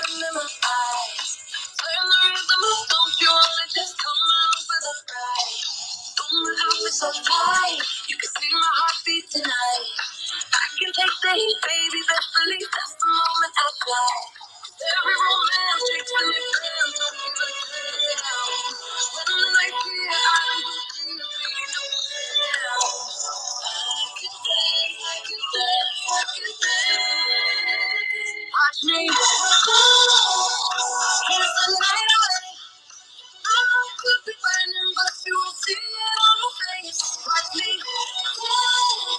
in my eyes. Turn the rhythm up, don't you wanna just come along for the ride? Don't have me so tight, you can see my heartbeat tonight. I can take the heat, baby, best believe that's the moment I fly. Every romance takes when it feels, don't even play down. When the night's here, I will see you, please don't play down. I can dance, I can dance, I can dance. Watch me here's the night away. I could be burning, but you will see it on my face. Watch me dance,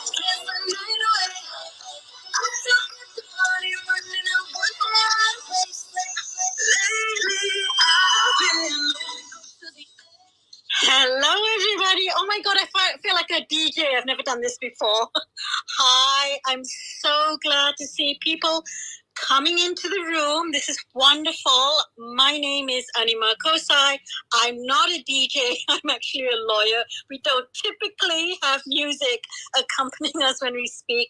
here's the night away. I'm stuck at the party, running out one more place. Lately, I've been to the Hello, everybody. Oh my God, feel like a DJ. I've never done this before. Hi, I'm so glad to see people coming into the room. This is wonderful. My name is Anima Kosai. I'm not a DJ. I'm actually a lawyer. We don't typically have music accompanying us when we speak.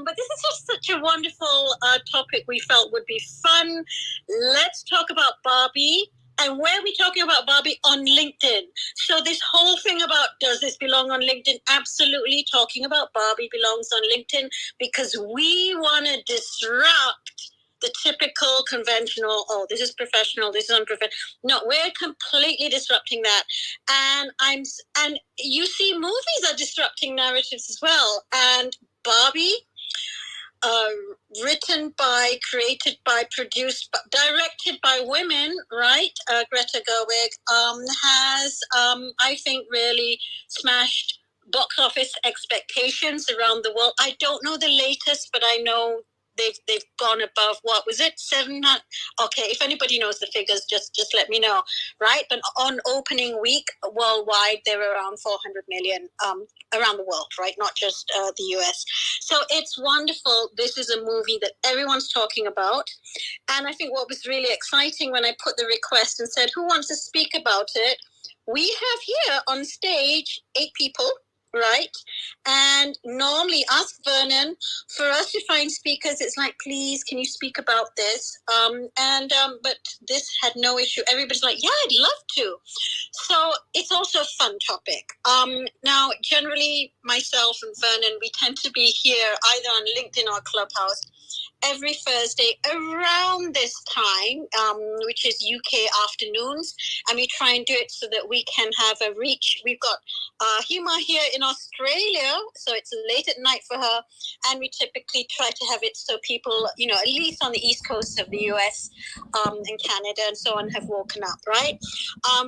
But this is just such a wonderful topic we felt would be fun. Let's talk about Barbie. And where are we talking about Barbie? On LinkedIn. So this whole thing about does this belong on LinkedIn? Absolutely, talking about Barbie belongs on LinkedIn because we want to disrupt the typical conventional, oh, this is professional, this is unprofessional. No, we're completely disrupting that. And you see movies are disrupting narratives as well. And Barbie, written by, created by, produced, directed by women, right? Greta Gerwig has, I think, really smashed box office expectations around the world. I don't know the latest, but I know they've gone above, what was it, 700? Okay, if anybody knows the figures, just let me know, right? But on opening week worldwide, they were around 400 million around the world, right? Not just the US. So it's wonderful. This is a movie that everyone's talking about. And I think what was really exciting when I put the request and said, who wants to speak about it? We have here on stage 8 people, right? And normally ask Vernon for us to find speakers. It's like, please, can you speak about this? But this had no issue. Everybody's like, yeah, I'd love to. So it's also a fun topic. Now, generally, myself and Vernon, we tend to be here either on LinkedIn or Clubhouse every Thursday around this time, which is UK afternoons, and we try and do it so that we can have a reach. We've got Huma here in Australia, so it's late at night for her, and we typically try to have it so people, you know, at least on the east coast of the US and Canada and so on, have woken up, right?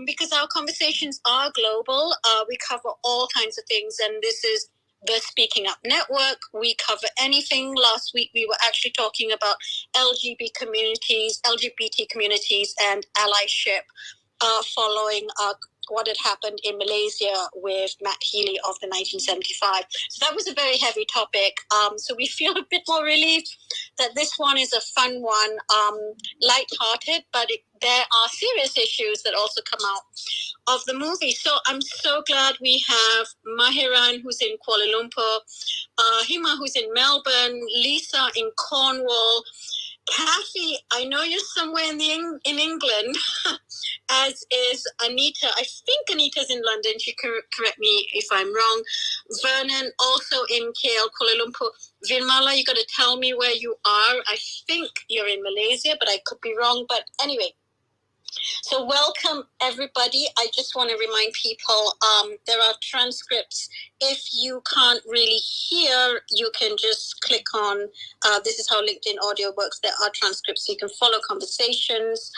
Because our conversations are global. We cover all kinds of things, and this is the Speaking Up Network. We cover anything. Last week, we were actually talking about LGBT communities and allyship following what had happened in Malaysia with Matt Healy of the 1975. So that was a very heavy topic. So we feel a bit more relieved that this one is a fun one, lighthearted, but there are serious issues that also come out of the movie. So I'm so glad we have Mahiran, who's in Kuala Lumpur, Hima, who's in Melbourne, Lisa in Cornwall, Kathy, I know you're somewhere in England, as is Anita. I think Anita's in London. She can correct me if I'm wrong. Vernon, also in KL, Kuala Lumpur. Vinmala, you got to tell me where you are. I think you're in Malaysia, but I could be wrong. But anyway, so welcome, everybody. I just want to remind people there are transcripts. If you can't really hear, you can just click on, this is how LinkedIn audio works. There are transcripts, so you can follow conversations.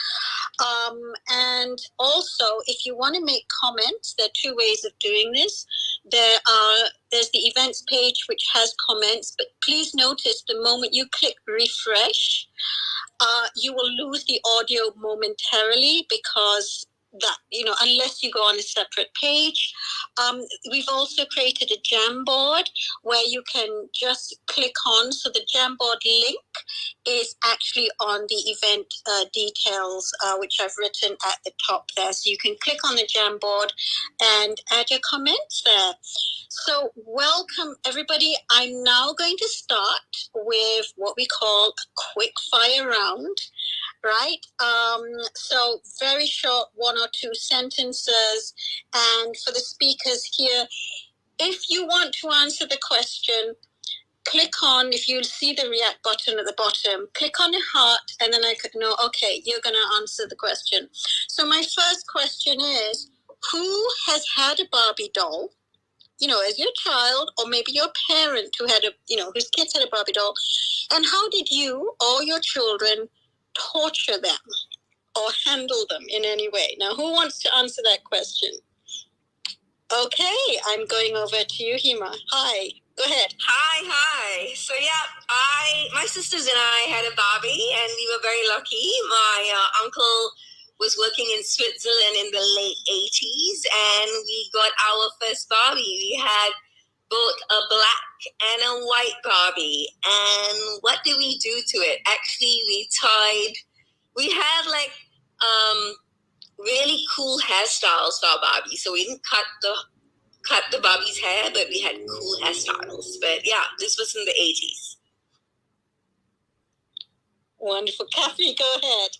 And also, if you want to make comments, there are 2 ways of doing this. There's the events page, which has comments, but please notice the moment you click refresh, you will lose the audio momentarily because that, unless you go on a separate page. We've also created a Jamboard where you can just click on. So the Jamboard link is actually on the event details, which I've written at the top there. So you can click on the Jamboard and add your comments there. So welcome, everybody. I'm now going to start with what we call a quick fire round. Right? So very short, 1 or 2 sentences. And for the speakers here, if you want to answer the question, click on, if you see the react button at the bottom, click on a heart, and then I could know, okay, you're going to answer the question. So my first question is, who has had a Barbie doll? As your child, or maybe your parent who had whose kids had a Barbie doll, and how did you or your children torture them or handle them in any way? Now, who wants to answer that question? Okay, I'm going over to you, Hima. Hi, go ahead. Hi. So my sisters and I had a Barbie, and we were very lucky. My uncle was working in Switzerland in the late 80s, and we got our first Barbie. We had both a black and a white Barbie. And what did we do to it? Actually, we had really cool hairstyles for our Barbie. So we didn't cut the Barbie's hair, but we had cool hairstyles. But yeah, this was in the 80s. Wonderful. Kathy, go ahead.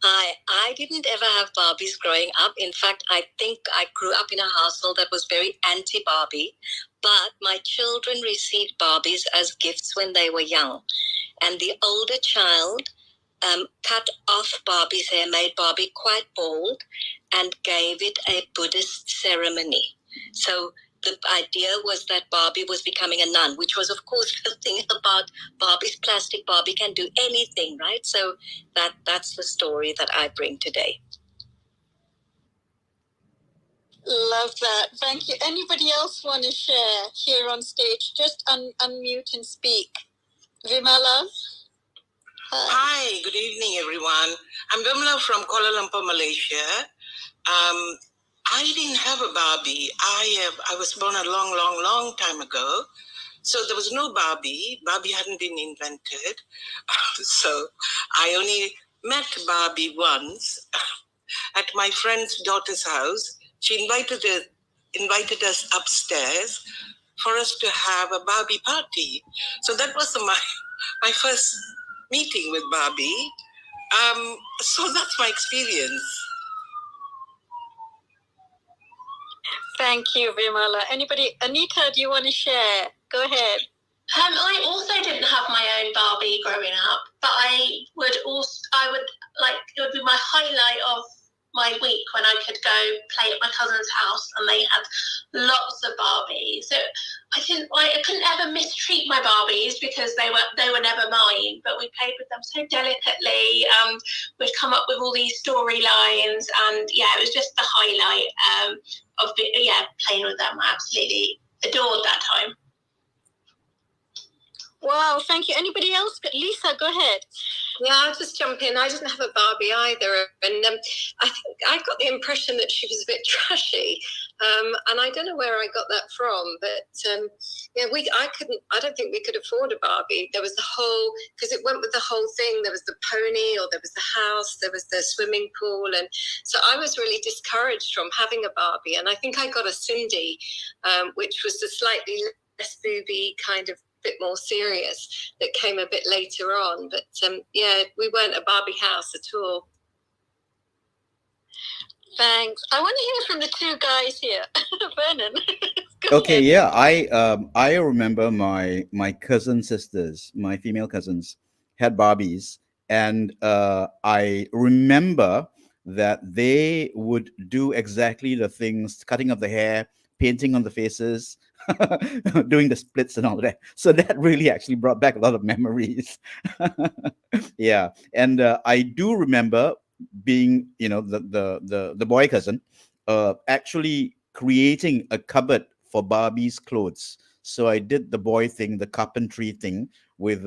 I didn't ever have Barbies growing up. In fact, I think I grew up in a household that was very anti-Barbie, but my children received Barbies as gifts when they were young. And the older child cut off Barbie's hair, made Barbie quite bald, and gave it a Buddhist ceremony. So the idea was that Barbie was becoming a nun, which was, of course, the thing about Barbie's plastic. Barbie can do anything, right? So that's the story that I bring today. Love that. Thank you. Anybody else want to share here on stage? Just unmute and speak. Vimala? Hi, good evening, everyone. I'm Vimala from Kuala Lumpur, Malaysia. I didn't have a Barbie. I was born a long time ago. So there was no Barbie. Barbie hadn't been invented. So I only met Barbie once at my friend's daughter's house. She invited us upstairs for us to have a Barbie party. So that was my first meeting with Barbie. So that's my experience. Thank you, Vimala. Anybody? Anita, do you want to share? Go ahead. I also didn't have my own Barbie growing up, but it would be my highlight of my week when I could go play at my cousin's house and they had lots of Barbies. So I couldn't ever mistreat my Barbies because they were never mine, but we played with them so delicately. We'd come up with all these storylines, and it was just the highlight of playing with them. I absolutely adored that time. Wow, thank you. Anybody else? Lisa, go ahead. Yeah, I'll just jump in. I didn't have a Barbie either, and I think I got the impression that she was a bit trashy, and I don't know where I got that from. But I don't think we could afford a Barbie. There was the whole, because it went with the whole thing. There was the pony, or there was the house, there was the swimming pool, and so I was really discouraged from having a Barbie. And I think I got a Cindy, which was the slightly less booby kind of bit more serious, that came a bit later on. But we weren't a Barbie house at all. Thanks. I want to hear from the two guys here. Vernon. Okay, ahead. I remember my cousin sisters, my female cousins, had Barbies, and I remember that they would do exactly the things, cutting of the hair, painting on the faces, doing the splits and all that. So that really actually brought back a lot of memories. Yeah, and I do remember being, the boy cousin, actually creating a cupboard for Barbie's clothes. So I did the boy thing, the carpentry thing, with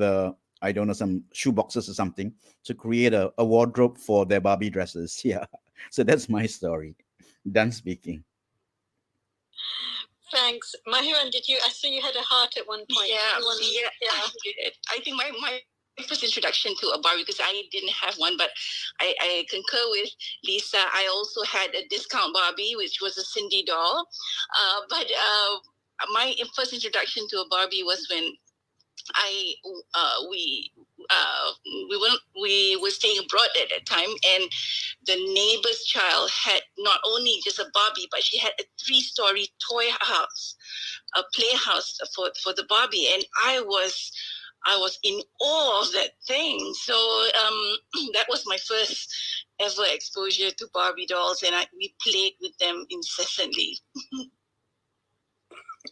I don't know, some shoe boxes or something, to create a wardrobe for their Barbie dresses. Yeah, So that's my story. Done speaking. Thanks. Mahiran, did you? I saw you had a heart at one point. Yeah. I did. I think my first introduction to a Barbie, because I didn't have one, but I concur with Lisa. I also had a discount Barbie, which was a Cindy doll. But my first introduction to a Barbie was when we were staying abroad at that time, and the neighbor's child had not only just a Barbie, but she had a 3-story toy house, a playhouse for the Barbie, and I was in awe of that thing. So that was my first ever exposure to Barbie dolls, and we played with them incessantly.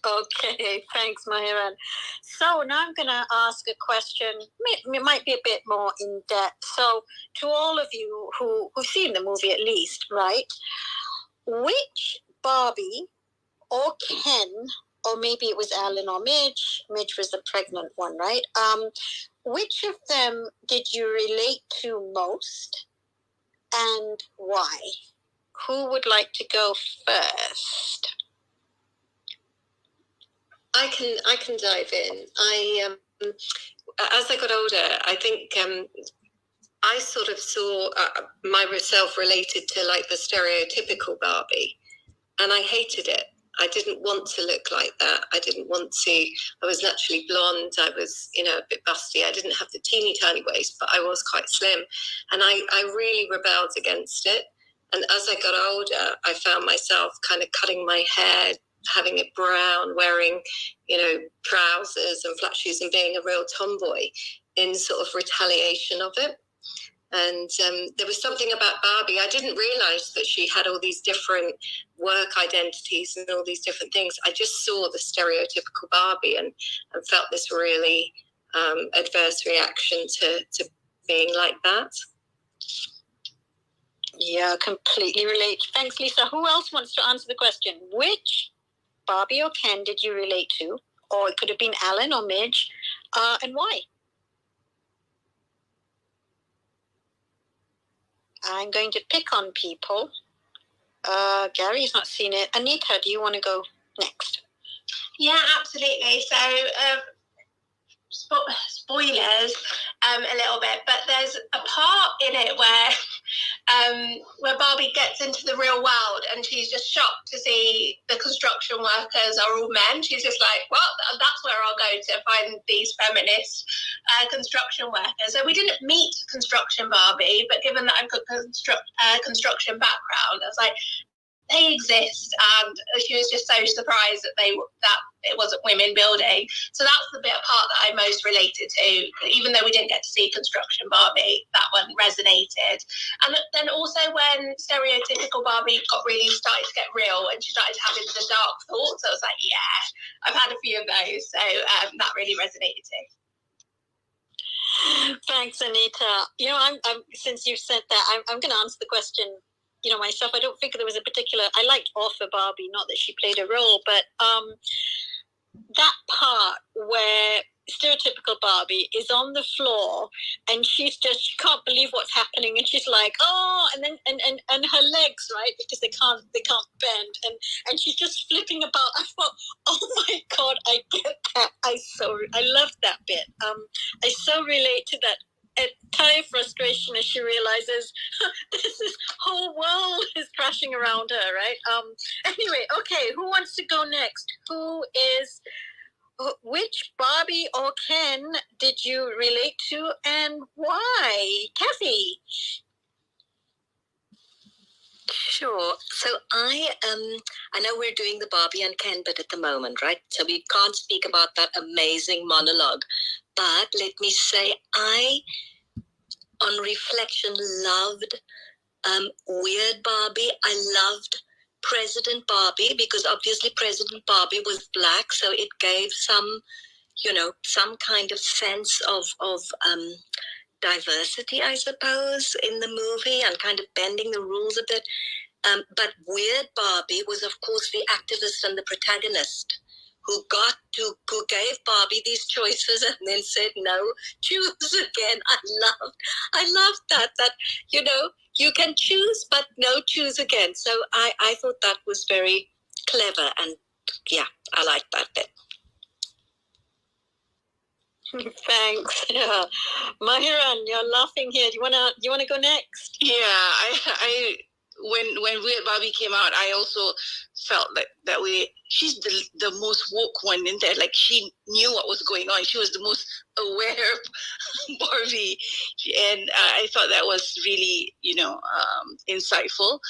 Okay, thanks, Mahiran. So now I'm going to ask a question. It might be a bit more in depth. So to all of you who've seen the movie at least, right? Which Barbie or Ken, or maybe it was Alan or Midge. Midge was the pregnant one, right? Which of them did you relate to most, and why? Who would like to go first? I can dive in. As I got older, I think I sort of saw myself related to like the stereotypical Barbie, and I hated it. I didn't want to look like that. I was naturally blonde. I was, a bit busty. I didn't have the teeny tiny waist, but I was quite slim, and I really rebelled against it. And as I got older, I found myself kind of cutting my hair, having it brown, wearing, trousers and flat shoes, and being a real tomboy in sort of retaliation of it. And there was something about Barbie. I didn't realize that she had all these different work identities and all these different things. I just saw the stereotypical Barbie and felt this really adverse reaction to being like that. Yeah, completely relate. Thanks, Lisa. Who else wants to answer the question? Which Barbie or Ken did you relate to? Or it could have been Alan or Midge, and why? I'm going to pick on people. Gary's not seen it. Anita, do you want to go next? Yeah, absolutely. So, spoilers a little bit, but there's a part in it where Barbie gets into the real world and she's just shocked to see the construction workers are all men. She's just like, well, that's where I'll go to find these feminist construction workers. So we didn't meet construction Barbie, but given that I've got construction background, I was like, they exist, and she was just so surprised that it wasn't women building. So that's the bit of part that I most related to. Even though we didn't get to see construction Barbie, that one resonated. And then also when stereotypical Barbie started to get real, and she started having the dark thoughts, I was like, yeah, I've had a few of those. So that really resonated too. Thanks, Anita. I'm since you said that, I'm going to answer the question. Myself, I don't think there was a particular. I liked Arthur Barbie, not that she played a role, but that part where stereotypical Barbie is on the floor and she can't believe what's happening, and she's like, oh, and then and her legs, right, because they can't bend, and she's just flipping about. I thought, oh my God, I get that. I loved that bit. I so relate to that entire frustration as she realizes this whole world is crashing around her, right? Anyway, okay, who wants to go next? Which Barbie or Ken did you relate to, and why? Kathy? Sure. So I know we're doing the Barbie and Ken bit at the moment, right? So we can't speak about that amazing monologue. But let me say, I, on reflection, loved Weird Barbie. I loved President Barbie, because obviously President Barbie was Black, so it gave some kind of sense of diversity, I suppose, in the movie, and kind of bending the rules a bit. But Weird Barbie was, of course, the activist and the protagonist who gave Barbie these choices and then said, no, choose again. I loved that, you can choose, but no choose again. So I thought that was very clever, and yeah, I like that bit. Thanks. Yeah. Mahiran, you're laughing here. Do you wanna go next? Yeah, I when Weird Barbie came out, I also felt that way. She's the most woke one in there. Like, she knew what was going on. She was the most aware Barbie, and I thought that was really, insightful.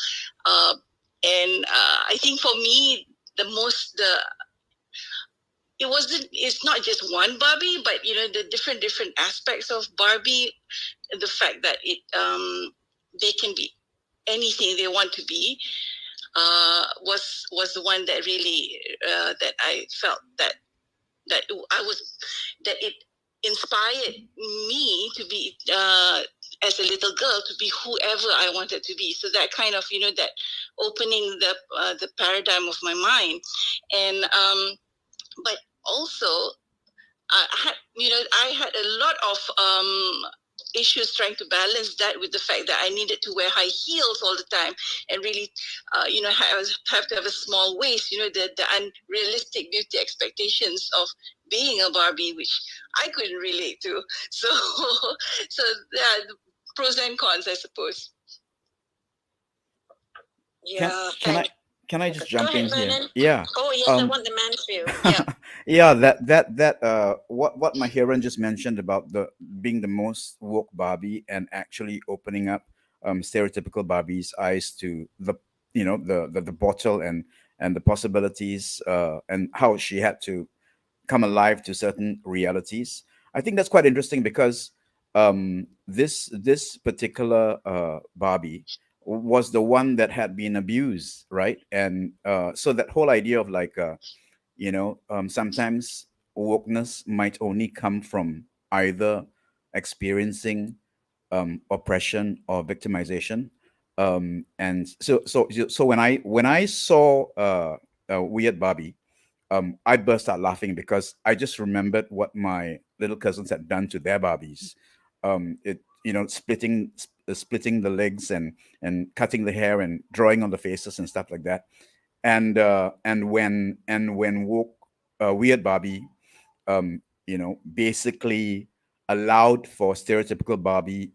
And I think for me, it's not just one Barbie, but the different aspects of Barbie, the fact that they can be anything they want to be, was the one that really that I felt that it inspired me to be, as a little girl, to be whoever I wanted to be. So that kind of, that opening the paradigm of my mind. And but also, I had a lot of issues trying to balance that with the fact that I needed to wear high heels all the time, and really, have to have a small waist. The unrealistic beauty expectations of being a Barbie, which I couldn't relate to. So, yeah, the pros and cons, I suppose. Yeah. Can I just jump Go ahead, in here? Vernon. Yeah. Oh yes, I want the man's view. Yeah. Yeah, that what Mahiran just mentioned about being the most woke Barbie and actually opening up stereotypical Barbie's eyes to the bottle and the possibilities, and how she had to come alive to certain realities. I think that's quite interesting because this particular Barbie was the one that had been abused, right? And so that whole idea of like, sometimes wokeness might only come from either experiencing oppression or victimization. And so when I saw Weird Barbie, I burst out laughing because I just remembered what my little cousins had done to their Barbies. Splitting the legs and cutting the hair and drawing on the faces and stuff like that. And when woke Weird Barbie, basically allowed for stereotypical Barbie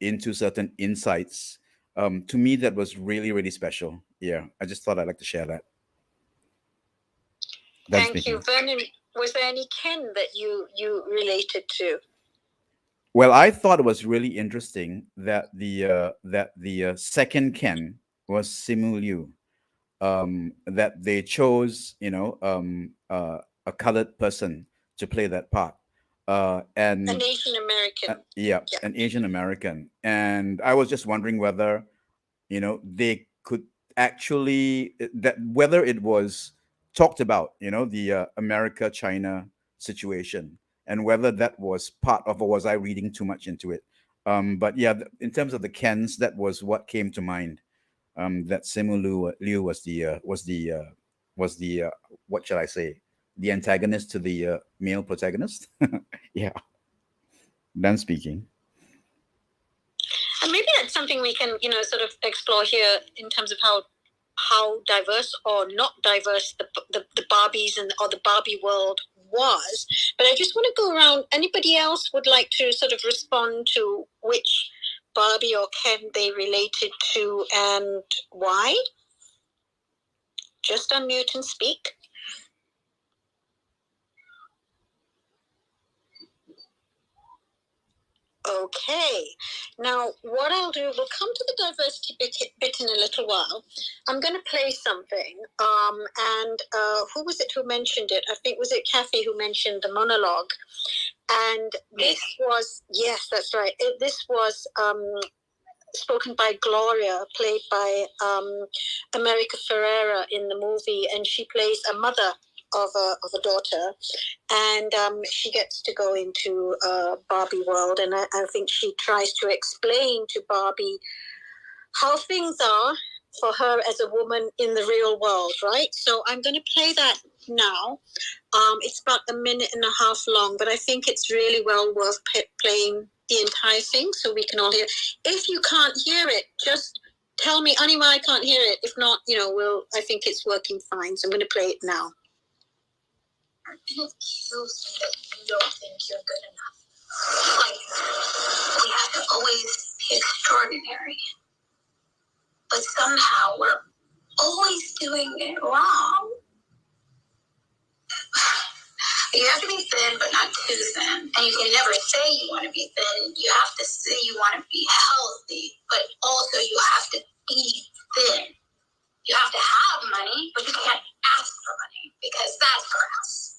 into certain insights. To me, that was really, really special. Yeah, I just thought I'd like to share that. Thank you, Vernon. Was there any Ken that you related to? Well, I thought it was really interesting that the second Ken was Simu Liu. That they chose, a colored person to play that part, and an Asian American. Yeah, an Asian American. And I was just wondering whether, they could actually whether it was talked about, the America-China situation, and whether that was part of, or was I reading too much into it? But yeah, in terms of the Kens, that was what came to mind. That Simu Liu was the what shall I say, the antagonist to the male protagonist. Yeah, Dan speaking. And maybe that's something we can, sort of explore here in terms of how diverse or not diverse the Barbies or the Barbie world was. But I just want to go around. Anybody else would like to sort of respond to which Barbie or Ken they related to and why? Just unmute and speak. Okay, now what I'll do, we'll come to the diversity bit in a little while. I'm going to play something, and who was it who mentioned it? I think, was it Kathy who mentioned the monologue? And this was, yes, that's right. This was spoken by Gloria, played by America Ferrera in the movie, and she plays a mother of a daughter, and she gets to go into Barbie world, and I think she tries to explain to Barbie how things are for her as a woman in the real world, right? So I'm going to play that now. It's about 1.5 minutes long, but I think it's really well worth playing the entire thing so we can all hear. If you can't hear it, just tell me, Anima, I can't hear it. If not, I think it's working fine. So I'm going to play it now. It kills me that you don't think you're good enough. Like, we have to always be extraordinary. But somehow we're always doing it wrong. You have to be thin, but not too thin. And you can never say you want to be thin. You have to say you want to be healthy, but also you have to be thin. You have to have money, but you can't ask for money because that's harass.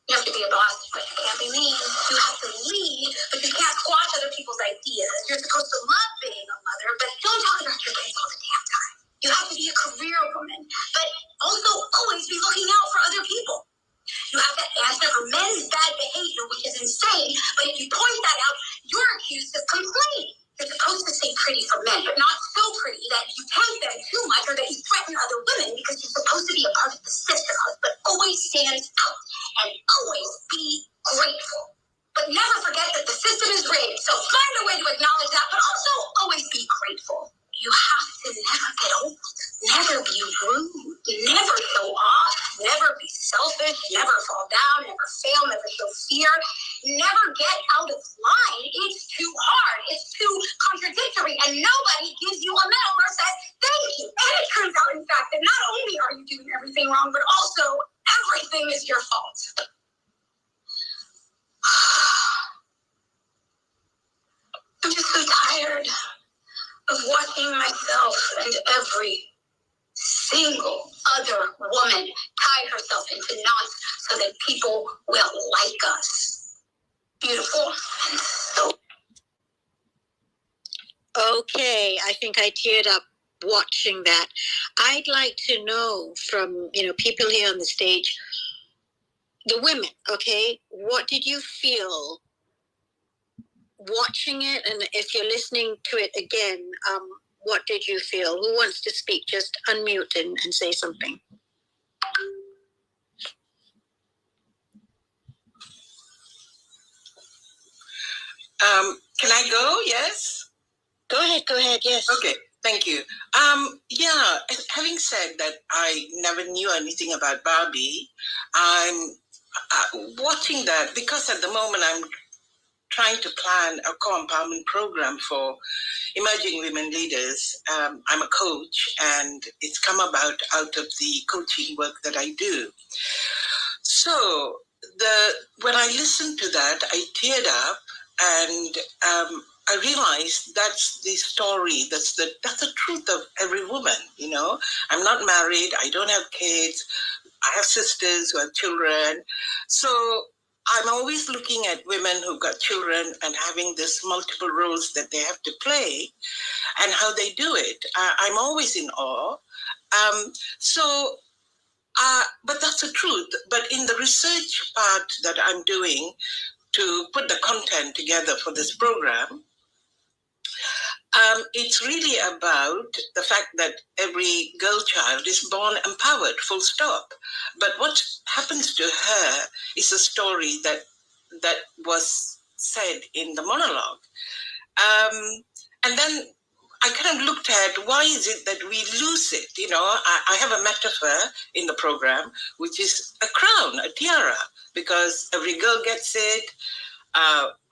You have to be a boss, but you can't be mean. You have to lead, but you can't squash other people's ideas. You're supposed to love being a mother, but don't talk about your kids all the damn time. You have to be a career woman, but also always be looking out for other people. You have to answer for men's bad behavior, which is insane, but if you point that out, you're accused of complaining. You're supposed to stay pretty for men, but not so pretty that you tank them too much or that you threaten other women because you're supposed to be a part of the sisterhood, but always stand out and always be grateful. But never forget that the system is rigged, so find a way to acknowledge that, but also always be grateful. You have to never get old, never be rude, never show off, never be selfish, never fall down, never fail, never show fear, never get out of line. It's too hard, it's too contradictory, and nobody gives you a medal or says thank you. And it turns out, in fact, that not only are you doing everything wrong, but also everything is your fault. I'm just so tired of watching myself and every single other woman tie herself into knots so that people will like us. Beautiful and so. Okay, I think I teared up watching that. I'd like to know from, people here on the stage, the women, okay, what did you feel watching it? And if you're listening to it again, what did you feel? Who wants to speak? Just unmute and say something. Can I go? Yes? Go ahead, yes. Okay, thank you. Yeah, having said that I never knew anything about Barbie, I'm watching that because at the moment I'm trying to plan a co-empowerment program for emerging women leaders. I'm a coach and it's come about out of the coaching work that I do. So when I listened to that, I teared up and I realized that's the story, that's the truth of every woman, I'm not married, I don't have kids, I have sisters who have children. So I'm always looking at women who've got children and having this multiple roles that they have to play and how they do it. I'm always in awe. But that's the truth. But in the research part that I'm doing to put the content together for this program, it's really about the fact that every girl child is born empowered, full stop. But what happens to her is a story that was said in the monologue. And then I kind of looked at why is it that we lose it? I have a metaphor in the program, which is a crown, a tiara, because every girl gets it.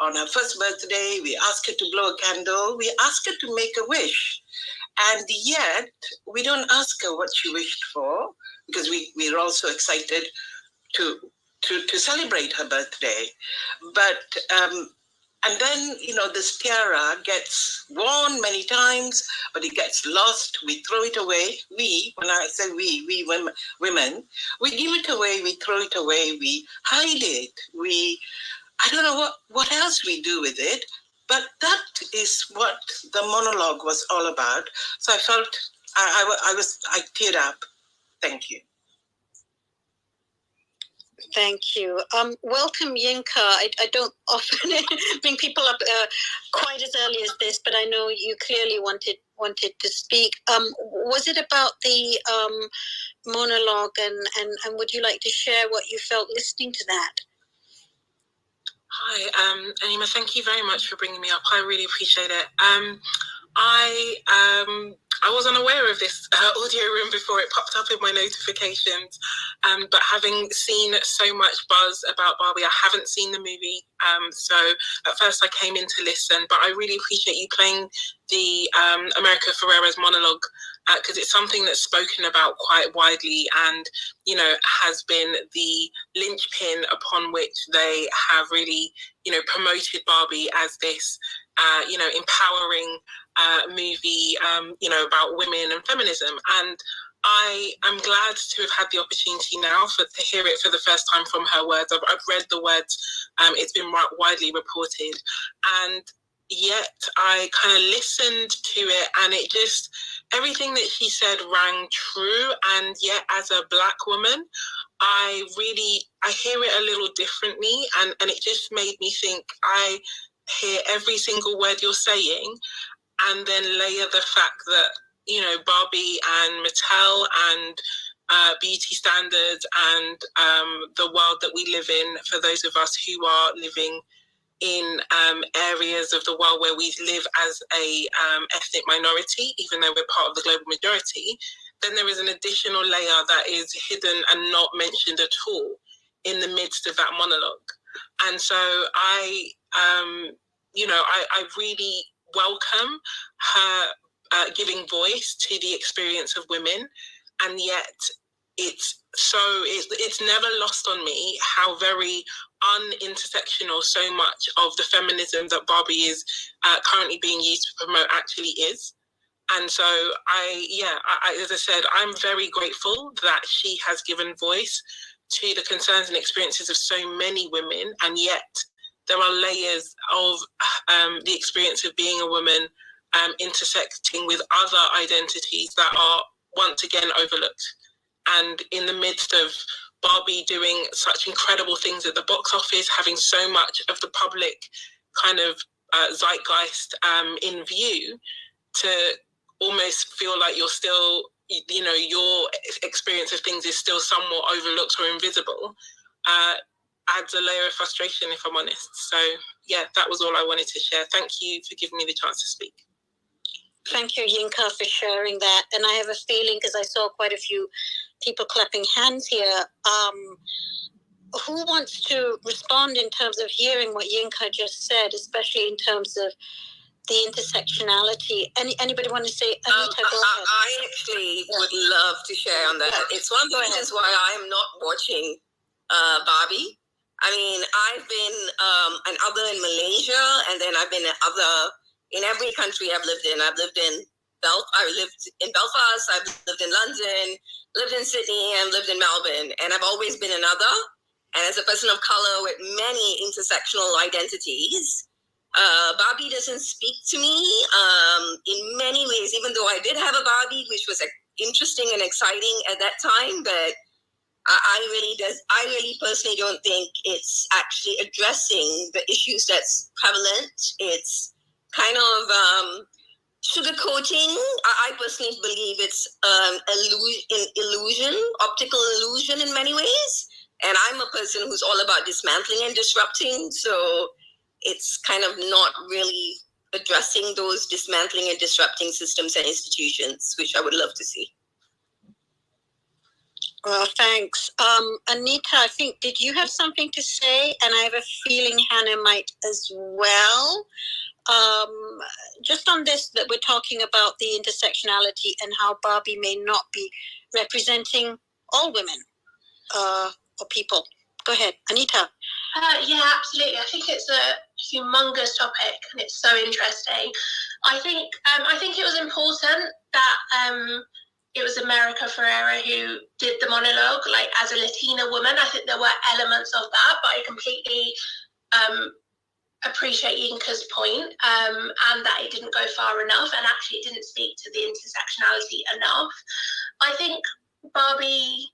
On her first birthday, we ask her to blow a candle. We ask her to make a wish. And yet, we don't ask her what she wished for, because we're also excited to celebrate her birthday. But, and then, this tiara gets worn many times, but it gets lost. We throw it away. When I say we women, we give it away, we throw it away, we hide it. I don't know what else we do with it, but that is what the monologue was all about. So I felt I teared up. Thank you. Thank you. Welcome, Yinka. I don't often bring people up quite as early as this, but I know you clearly wanted to speak. Was it about the monologue, and would you like to share what you felt listening to that? Hi, Anima, thank you very much for bringing me up. I really appreciate it. I wasn't aware of this audio room before it popped up in my notifications, but having seen so much buzz about Barbie, I haven't seen the movie, so at first I came in to listen, but I really appreciate you playing the America Ferrera's monologue, because it's something that's spoken about quite widely and, you know, has been the linchpin upon which they have really, you know, promoted Barbie as this, you know, empowering movie, you know, about women and feminism. And I am glad to have had the opportunity now to hear it for the first time from her words. I've read the words, it's been widely reported. And yet I kind of listened to it and it just, everything that she said rang true. And yet as a Black woman, I hear it a little differently. And it just made me think, I hear every single word you're saying, and then layer the fact that, you know, Barbie and Mattel and beauty standards and the world that we live in, for those of us who are living in areas of the world where we live as a ethnic minority, even though we're part of the global majority, then there is an additional layer that is hidden and not mentioned at all in the midst of that monologue. And so I really welcome her giving voice to the experience of women, and yet it's never lost on me how very unintersectional so much of the feminism that Barbie is currently being used to promote actually is. And so as I said, I'm very grateful that she has given voice to the concerns and experiences of so many women, and yet there are layers of the experience of being a woman intersecting with other identities that are once again overlooked. And in the midst of Barbie doing such incredible things at the box office, having so much of the public kind of zeitgeist in view, to almost feel like you're still, you know, your experience of things is still somewhat overlooked or invisible, adds a layer of frustration, if I'm honest. So yeah, that was all I wanted to share. Thank you for giving me the chance to speak. Thank you, Yinka, for sharing that. And I have a feeling, because I saw quite a few people clapping hands here, who wants to respond in terms of hearing what Yinka just said, especially in terms of the intersectionality? Anybody want to say? Anita, go ahead. I actually would love to share on that. Yeah. It's one of the reasons why I'm not watching Barbie. I mean, I've been an other in Malaysia, and then I've been in every country I've lived in. I lived in Belfast, I've lived in London, lived in Sydney, and lived in Melbourne. And I've always been another. And as a person of color with many intersectional identities, Barbie doesn't speak to me in many ways, even though I did have a Barbie, which was interesting and exciting at that time, but I really personally don't think it's actually addressing the issues that's prevalent. It's kind of sugarcoating. I personally believe it's illusion, optical illusion in many ways. And I'm a person who's all about dismantling and disrupting. So it's kind of not really addressing those dismantling and disrupting systems and institutions, which I would love to see. Well, thanks. Anita, I think, did you have something to say? And I have a feeling Hannah might as well. Just on this, that we're talking about the intersectionality and how Barbie may not be representing all women or people. Go ahead, Anita. Yeah, absolutely. I think it's a humongous topic and it's so interesting. I think it was important that it was America Ferrera who did the monologue, like as a Latina woman. I think there were elements of that, but I completely appreciate Yinka's point, and that it didn't go far enough, and actually it didn't speak to the intersectionality enough. I think Barbie,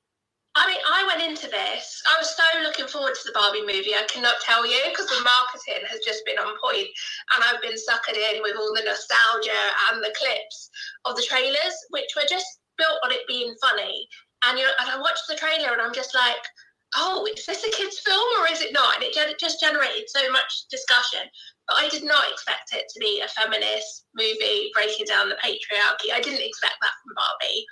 I went into this, I was so looking forward to the Barbie movie, I cannot tell you, because the marketing has just been on point, and I've been suckered in with all the nostalgia and the clips of the trailers, which were just built on it being funny. And I watched the trailer and I'm just like, oh, is this a kid's film or is it not? And it just generated so much discussion. But I did not expect it to be a feminist movie breaking down the patriarchy. I didn't expect that from Barbie.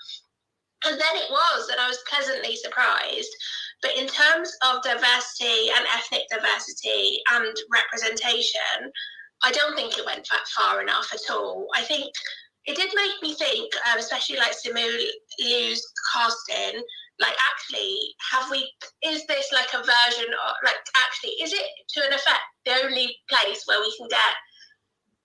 And then it was, and I was pleasantly surprised. But in terms of diversity and ethnic diversity and representation, I don't think it went far enough at all. I think it did make me think, especially like Simu Liu's casting, like actually, is this like a version of, like actually, is it to an effect the only place where we can get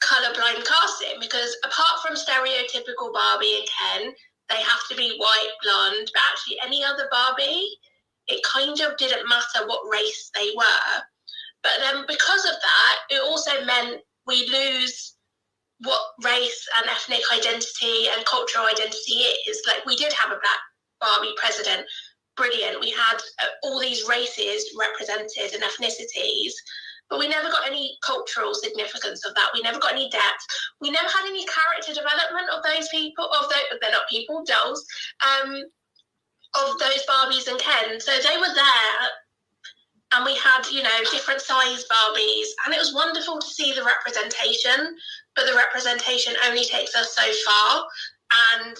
colourblind casting? Because apart from stereotypical Barbie and Ken, they have to be white, blonde, but actually any other Barbie, it kind of didn't matter what race they were. But then because of that, it also meant we lose what race and ethnic identity and cultural identity is. Like, we did have a black Barbie president, brilliant. We had all these races represented and ethnicities, but we never got any cultural significance of that. We never got any depth. We never had any character development of those people, they're not people, dolls, of those Barbies and Ken. So they were there, and we had, different size Barbies, and it was wonderful to see the representation, but the representation only takes us so far, and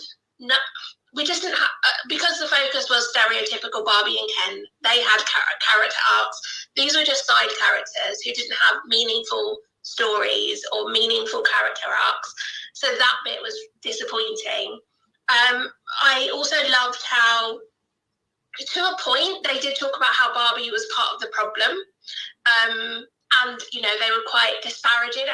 we just didn't have, because the focus was stereotypical Barbie and Ken, they had character arcs. These were just side characters who didn't have meaningful stories or meaningful character arcs. So that bit was disappointing. I also loved how, to a point, they did talk about how Barbie was part of the problem. And, they were quite disparaging.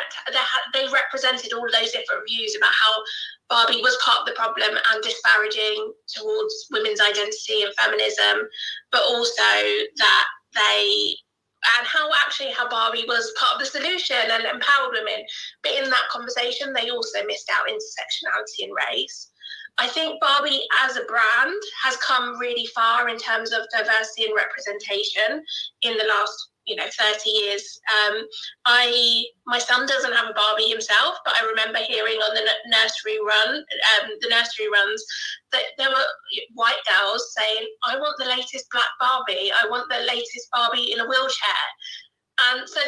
They represented all those different views about how Barbie was part of the problem and disparaging towards women's identity and feminism, but also that how Barbie was part of the solution and empowered women. But in that conversation, they also missed out intersectionality and race. I think Barbie as a brand has come really far in terms of diversity and representation in the last 30 years. My son doesn't have a Barbie himself, but I remember hearing on the nursery runs, that there were white girls saying, I want the latest black Barbie, I want the latest Barbie in a wheelchair. And so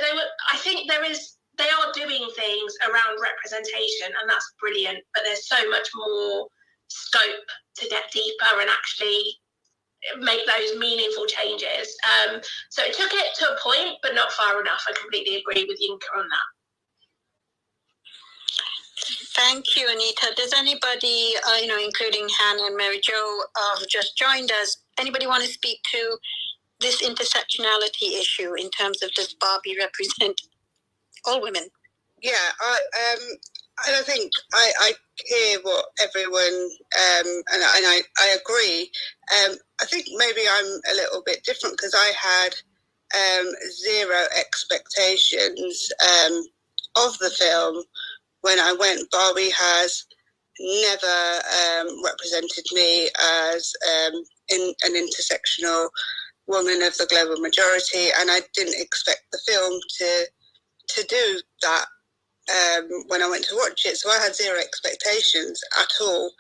I think they are doing things around representation, and that's brilliant, but there's so much more scope to get deeper and actually make those meaningful changes. So it took it to a point, but not far enough. I completely agree with Yinka on that. Thank you, Anita. Does anybody, including Hannah and Mary Jo, who just joined us, anybody want to speak to this intersectionality issue in terms of does Barbie represent all women? Yeah, I think I hear what everyone, and I agree. I think maybe I'm a little bit different because I had zero expectations of the film when I went. Barbie has never represented me as an intersectional woman of the global majority, and I didn't expect the film to do that when I went to watch it. So I had zero expectations at all.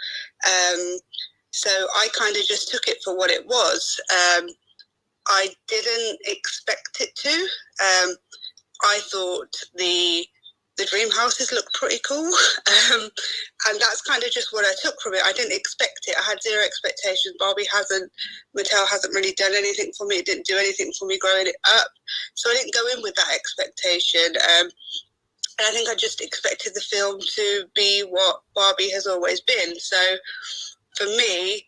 So I kind of just took it for what it was. I didn't expect it to. I thought the dream houses looked pretty cool. And that's kind of just what I took from it. I didn't expect it. I had zero expectations. Mattel hasn't really done anything for me. It didn't do anything for me growing it up. So I didn't go in with that expectation. And I think I just expected the film to be what Barbie has always been. So for me,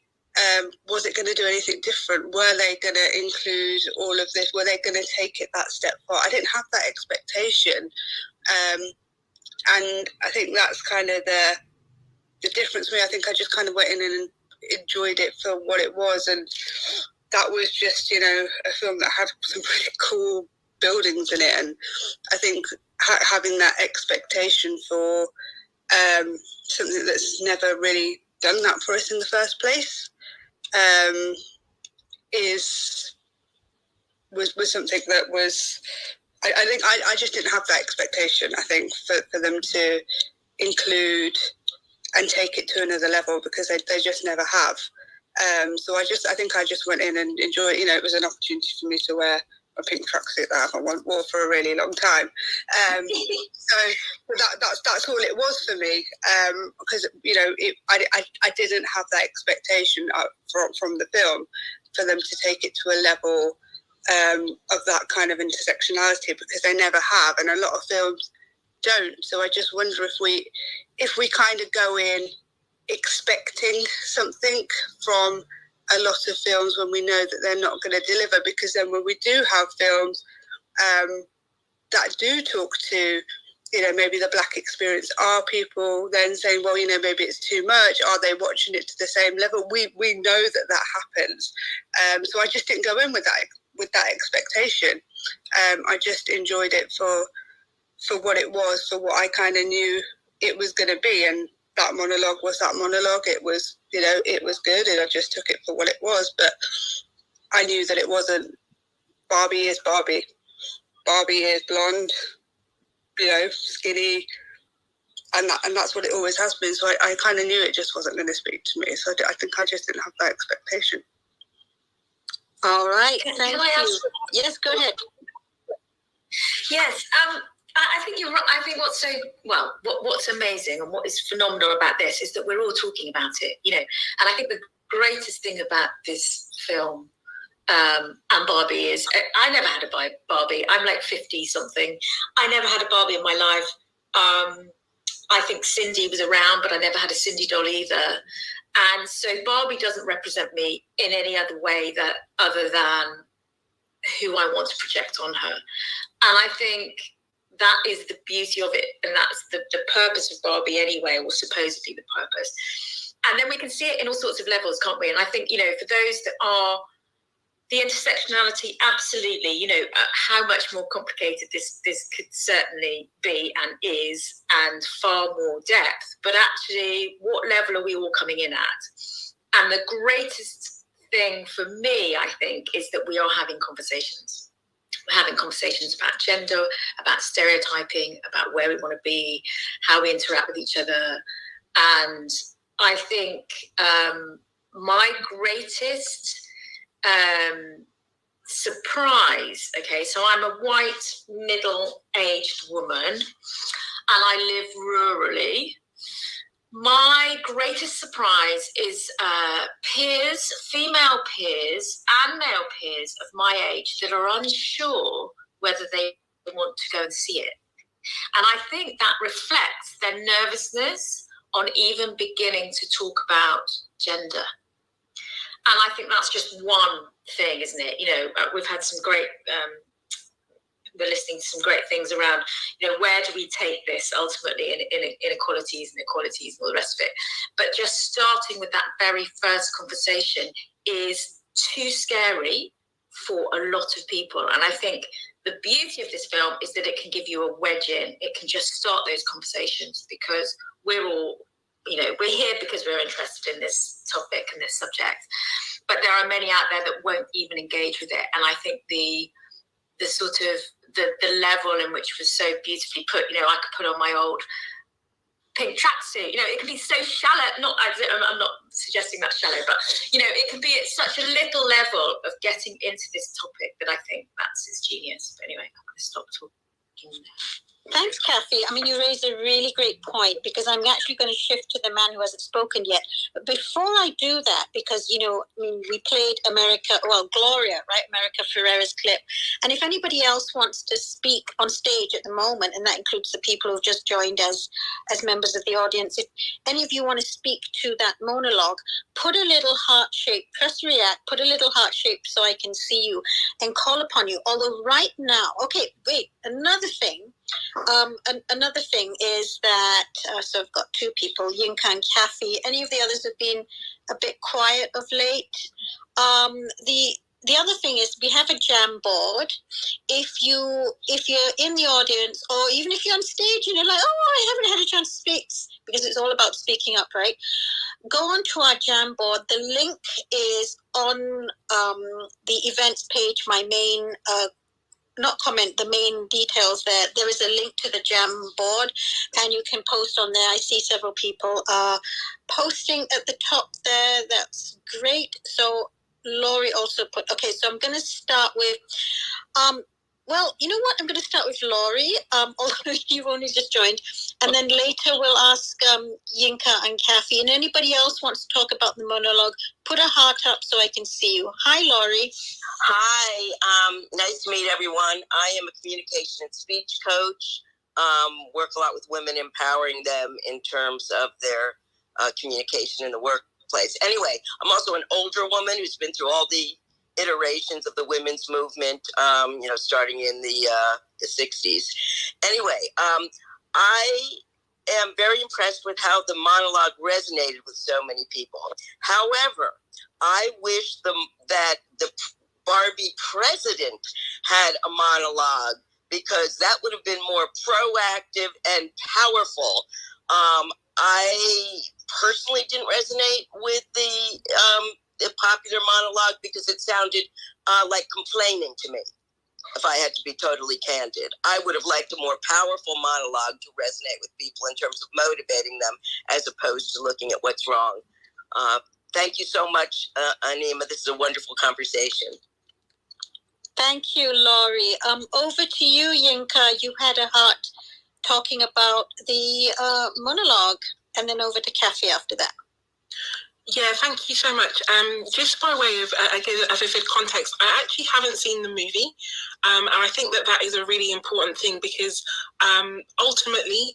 was it going to do anything different? Were they going to include all of this? Were they going to take it that step far? I didn't have that expectation. And I think that's kind of the difference for me. I think I just kind of went in and enjoyed it for what it was. And that was just, a film that had some pretty cool buildings in it. And I think having that expectation for something that's never really done that for us in the first place was something that was, I think I just didn't have that expectation, I think, for them to include and take it to another level, because they just never have. So I think I just went in and enjoyed. You know, it was an opportunity for me to wear a pink tracksuit that I haven't worn for a really long time. So that's all it was for me. Because you know, I didn't have that expectation from the film for them to take it to a level of that kind of intersectionality, because they never have, and a lot of films don't. So I just wonder if we kind of go in expecting something from a lot of films when we know that they're not going to deliver, because then when we do have films that do talk to, you know, maybe the Black experience, are people then saying, well, you know, maybe it's too much? Are they watching it to the same level? We know that happens. So I just didn't go in with that expectation. I just enjoyed it for what it was, for what I kind of knew it was going to be. And that monologue was that monologue. It was, you know, it was good, and I just took it for what it was. But I knew that it wasn't Barbie is Barbie. Barbie is blonde, you know, skinny, and that's what it always has been. So I kind of knew it just wasn't going to speak to me. So I think I just didn't have that expectation. All right, thank you. Yes, go ahead. Yes, I think you're right. I think what's amazing and what is phenomenal about this is that we're all talking about it, you know. And I think the greatest thing about this film and Barbie is I never had a Barbie. I'm like 50 something. I never had a Barbie in my life. I think Cindy was around, but I never had a Cindy doll either. And so Barbie doesn't represent me in any other way that other than who I want to project on her. And I think that is the beauty of it, and that's the purpose of Barbie anyway, or supposedly the purpose. And then we can see it in all sorts of levels, can't we? And I think, you know, for those that are the intersectionality, absolutely, you know, how much more complicated this could certainly be and is, and far more depth. But actually, what level are we all coming in at? And the greatest thing for me, I think, is that we are having conversations. We're having conversations about gender, about stereotyping, about where we want to be, how we interact with each other. And I think my greatest surprise, okay, so I'm a white middle-aged woman and I live rurally. My greatest surprise is peers, female peers and male peers of my age that are unsure whether they want to go and see it. And I think that reflects their nervousness on even beginning to talk about gender. And I think that's just one thing, isn't it? You know, we've had some great... we're listening to some great things around, you know, where do we take this ultimately in inequalities and equalities and all the rest of it. But just starting with that very first conversation is too scary for a lot of people. And I think the beauty of this film is that it can give you a wedge in. It can just start those conversations, because we're all, you know, we're here because we're interested in this topic and this subject. But there are many out there that won't even engage with it. And I think the sort of the level in which was so beautifully put, you know, I could put on my old pink tracksuit, you know, it can be so shallow, I'm not suggesting that's shallow, but, you know, it can be at such a little level of getting into this topic that I think that's its genius. But anyway, I'm going to stop talking now. Thanks, Kathy. I mean, you raised a really great point, because I'm actually going to shift to the man who hasn't spoken yet. But before I do that, because, you know, I mean, we played Gloria, right? America Ferrera's clip. And if anybody else wants to speak on stage at the moment, and that includes the people who've just joined as members of the audience, if any of you want to speak to that monologue, put a little heart shape, press react, put a little heart shape so I can see you and call upon you. Although right now, okay, wait, another thing is that, so I've got two people, Yinka and Kathy. Any of the others have been a bit quiet of late. The other thing is we have a jam board. If you're in the audience, or even if you're on stage and you're like, oh, I haven't had a chance to speak, because it's all about speaking up, right? Go onto our jam board. The link is on the events page, my main not comment, the main details there. There is a link to the Jam board, and you can post on there. I see several people posting at the top there. That's great. So Laurie also put, okay, so I'm going to start with, well, you know what? I'm going to start with Laurie, although you've only just joined. And then later we'll ask Yinka and Kathy. And anybody else wants to talk about the monologue, put a heart up so I can see you. Hi, Laurie. Hi, nice to meet everyone. I am a communication and speech coach. Work a lot with women, empowering them in terms of their communication in the workplace. Anyway, I'm also an older woman who's been through all the iterations of the women's movement, starting in the 60s. Anyway, I am very impressed with how the monologue resonated with so many people. However, I wish that the Barbie president had a monologue, because that would have been more proactive and powerful. I personally didn't resonate with the popular monologue because it sounded like complaining to me. If I had to be totally candid, I would have liked a more powerful monologue to resonate with people in terms of motivating them, as opposed to looking at what's wrong. Thank you so much, Anima. This is a wonderful conversation. Thank you, Laurie. Over to you, Yinka. You had a heart talking about the monologue, and then over to Kathy after that. Yeah, thank you so much. Just by way of, again, as I said, context, I actually haven't seen the movie. And I think that is a really important thing, because ultimately,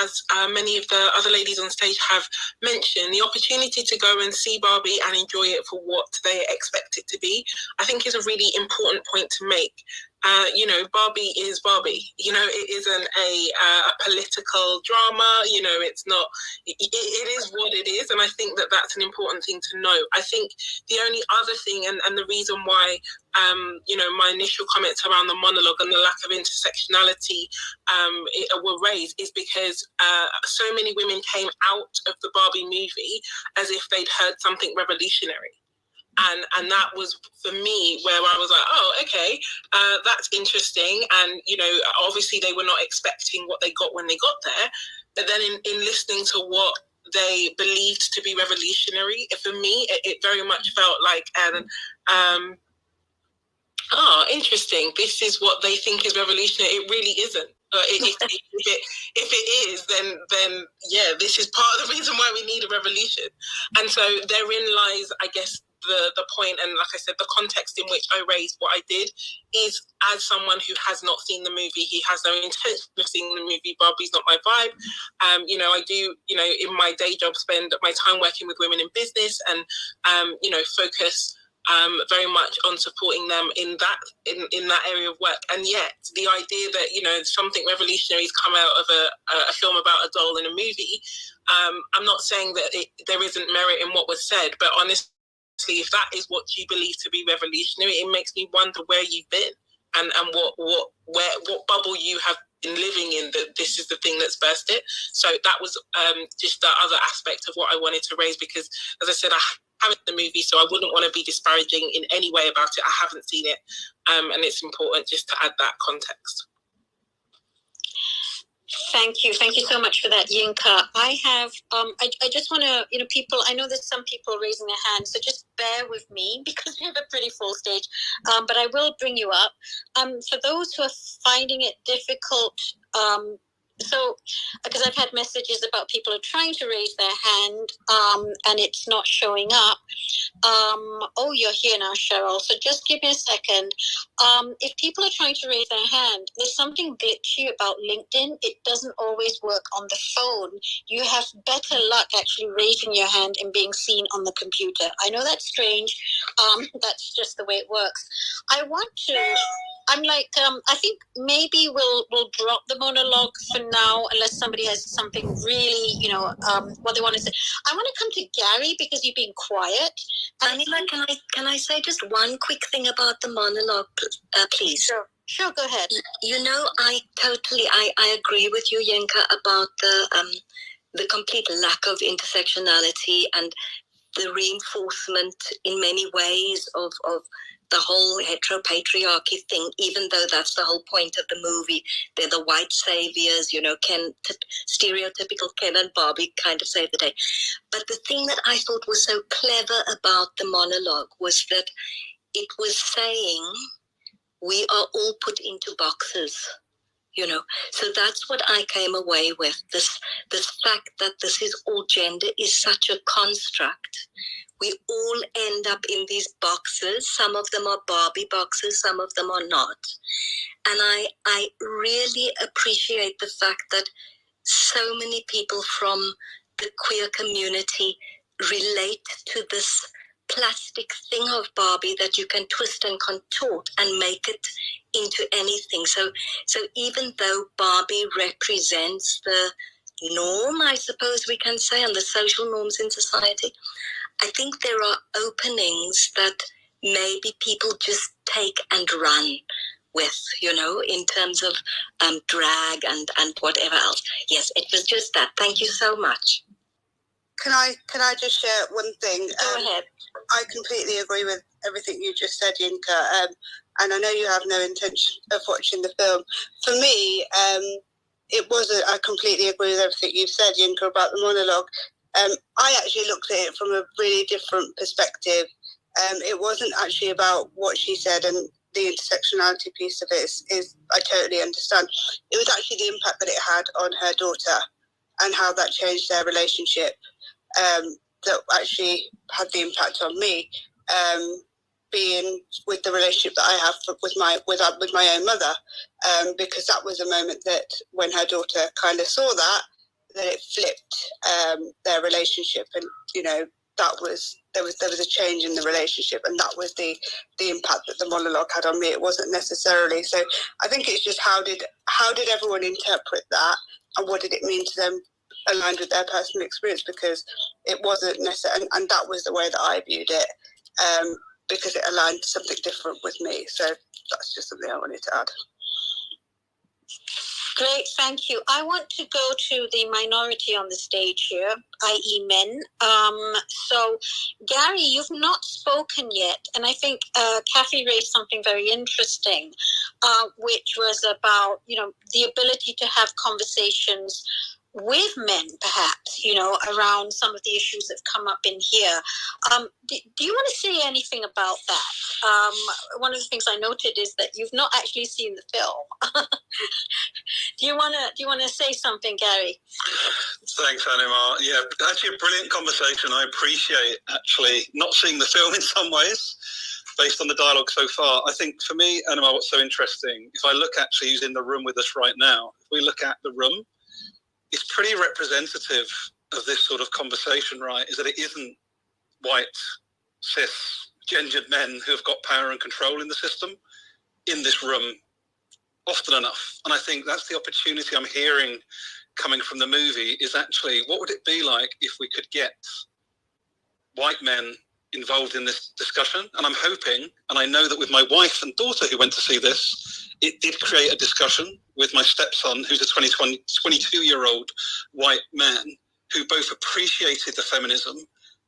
as many of the other ladies on stage have mentioned, the opportunity to go and see Barbie and enjoy it for what they expect it to be, I think is a really important point to make. Barbie is Barbie. It isn't a political drama. It's not. It is what it is, and I think that that's an important thing to know. I think the only other thing, and the reason why, my initial comments around the monologue and the lack of intersectionality were raised, is because so many women came out of the Barbie movie as if they'd heard something revolutionary. And that was, for me, where I was like, oh, okay, that's interesting. And, obviously they were not expecting what they got when they got there. But then in listening to what they believed to be revolutionary, for me, it very much felt like interesting. This is what they think is revolutionary. It really isn't. If it is, then yeah, this is part of the reason why we need a revolution. And so therein lies, I guess, the point, and like I said, the context in which I raised what I did is, as someone who has not seen the movie, he has no intention of seeing the movie. Barbie's not my vibe. I do, in my day job, spend my time working with women in business, and focus very much on supporting them in that area of work. And yet the idea that something revolutionary has come out of a film about a doll in a movie, I'm not saying that there isn't merit in what was said, but honestly, if that is what you believe to be revolutionary, it makes me wonder where you've been and what bubble you have been living in, that this is the thing that's burst it. So that was just the other aspect of what I wanted to raise, because, as I said, I haven't seen the movie, so I wouldn't want to be disparaging in any way about it. I haven't seen it, and it's important just to add that context. Thank you so much for that, Yinka. I have, I just want to, people, I know there's some people raising their hands, so just bear with me because we have a pretty full stage, but I will bring you up. For those who are finding it difficult, because I've had messages about people who are trying to raise their hand, and it's not showing up. Oh, you're here now, Cheryl. So just give me a second. If people are trying to raise their hand, there's something glitchy about LinkedIn. It doesn't always work on the phone. You have better luck actually raising your hand and being seen on the computer. I know that's strange. That's just the way it works. I think maybe we'll drop the monologue for now, unless somebody has something really, what they want to say. I want to come to Gary because you've been quiet. Anima, can I say just one quick thing about the monologue, please? Sure, go ahead. I agree with you, Yinka, about the complete lack of intersectionality and the reinforcement in many ways of the whole heteropatriarchy thing, even though that's the whole point of the movie. They're the white saviors, stereotypical Ken and Barbie kind of save the day. But the thing that I thought was so clever about the monologue was that it was saying we are all put into boxes. So that's what I came away with. This fact that this is all gender is such a construct. We all end up in these boxes. Some of them are Barbie boxes, some of them are not. And I really appreciate the fact that so many people from the queer community relate to this plastic thing of Barbie that you can twist and contort and make it into anything. So even though Barbie represents the norm, I suppose we can say, and the social norms in society, I think there are openings that maybe people just take and run with, in terms of drag and whatever else. Yes, it was just that. Thank you so much. Can I just share one thing? Go ahead. I completely agree with everything you just said, Yinka. And I know you have no intention of watching the film. For me, it wasn't. I completely agree with everything you've said, Yinka, about the monologue. I actually looked at it from a really different perspective. It wasn't actually about what she said, and the intersectionality piece of it is I totally understand. It was actually the impact that it had on her daughter and how that changed their relationship. That actually had the impact on me, being with the relationship that I have with my own mother, because that was a moment that when her daughter kind of saw that it flipped their relationship, and there was a change in the relationship, and that was the impact that the monologue had on me. It wasn't necessarily. So I think it's just how did everyone interpret that, and what did it mean to them, aligned with their personal experience, because it wasn't necessary, and that was the way that I viewed it, because it aligned to something different with me. So that's just something I wanted to add. Great, thank you. I want to go to the minority on the stage here, i.e. men. So, Gary, you've not spoken yet, and I think Kathy raised something very interesting, which was about, the ability to have conversations with men, perhaps, around some of the issues that have come up in here. Do you want to say anything about that? One of the things I noted is that you've not actually seen the film. Do you want to say something, Gary? Thanks, Anima. Yeah, actually a brilliant conversation. I appreciate actually not seeing the film in some ways, based on the dialogue so far. I think for me, Anima, what's so interesting, if I look actually who's in the room with us right now, if we look at the room, it's pretty representative of this sort of conversation, right? Is that it isn't white, cis, gendered men who have got power and control in the system in this room often enough. And I think that's the opportunity I'm hearing coming from the movie, is actually what would it be like if we could get white men involved in this discussion? And I'm hoping, and I know that with my wife and daughter who went to see this, it did create a discussion with my stepson, who's a 22-year-old white man, who both appreciated the feminism,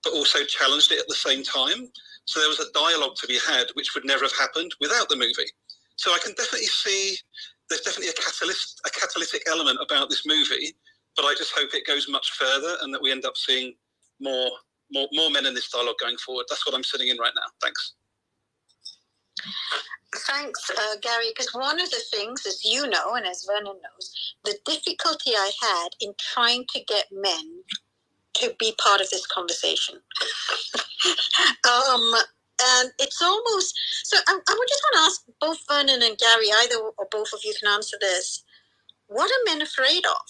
but also challenged it at the same time. So there was a dialogue to be had, which would never have happened without the movie. So I can definitely see there's definitely a catalytic element about this movie, but I just hope it goes much further and that we end up seeing more men in this dialogue going forward. That's what I'm sitting in right now. Thanks. Thanks, Gary, because one of the things, as you know, and as Vernon knows, the difficulty I had in trying to get men to be part of this conversation. And it's almost, so I would just want to ask both Vernon and Gary, either or both of you can answer this. What are men afraid of?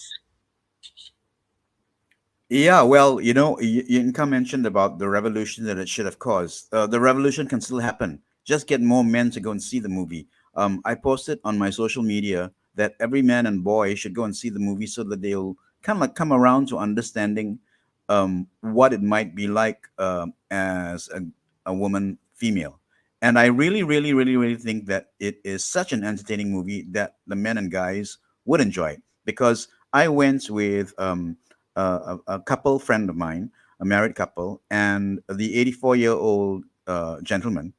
Yeah, well, Yinka mentioned about the revolution that it should have caused. The revolution can still happen. Just get more men to go and see the movie. I posted on my social media that every man and boy should go and see the movie so that they'll kind of like come around to understanding what it might be like as a woman, female. And I really, really, really, really think that it is such an entertaining movie that the men and guys would enjoy it. Because I went with a couple friend of mine, a married couple, and the 84-year-old gentleman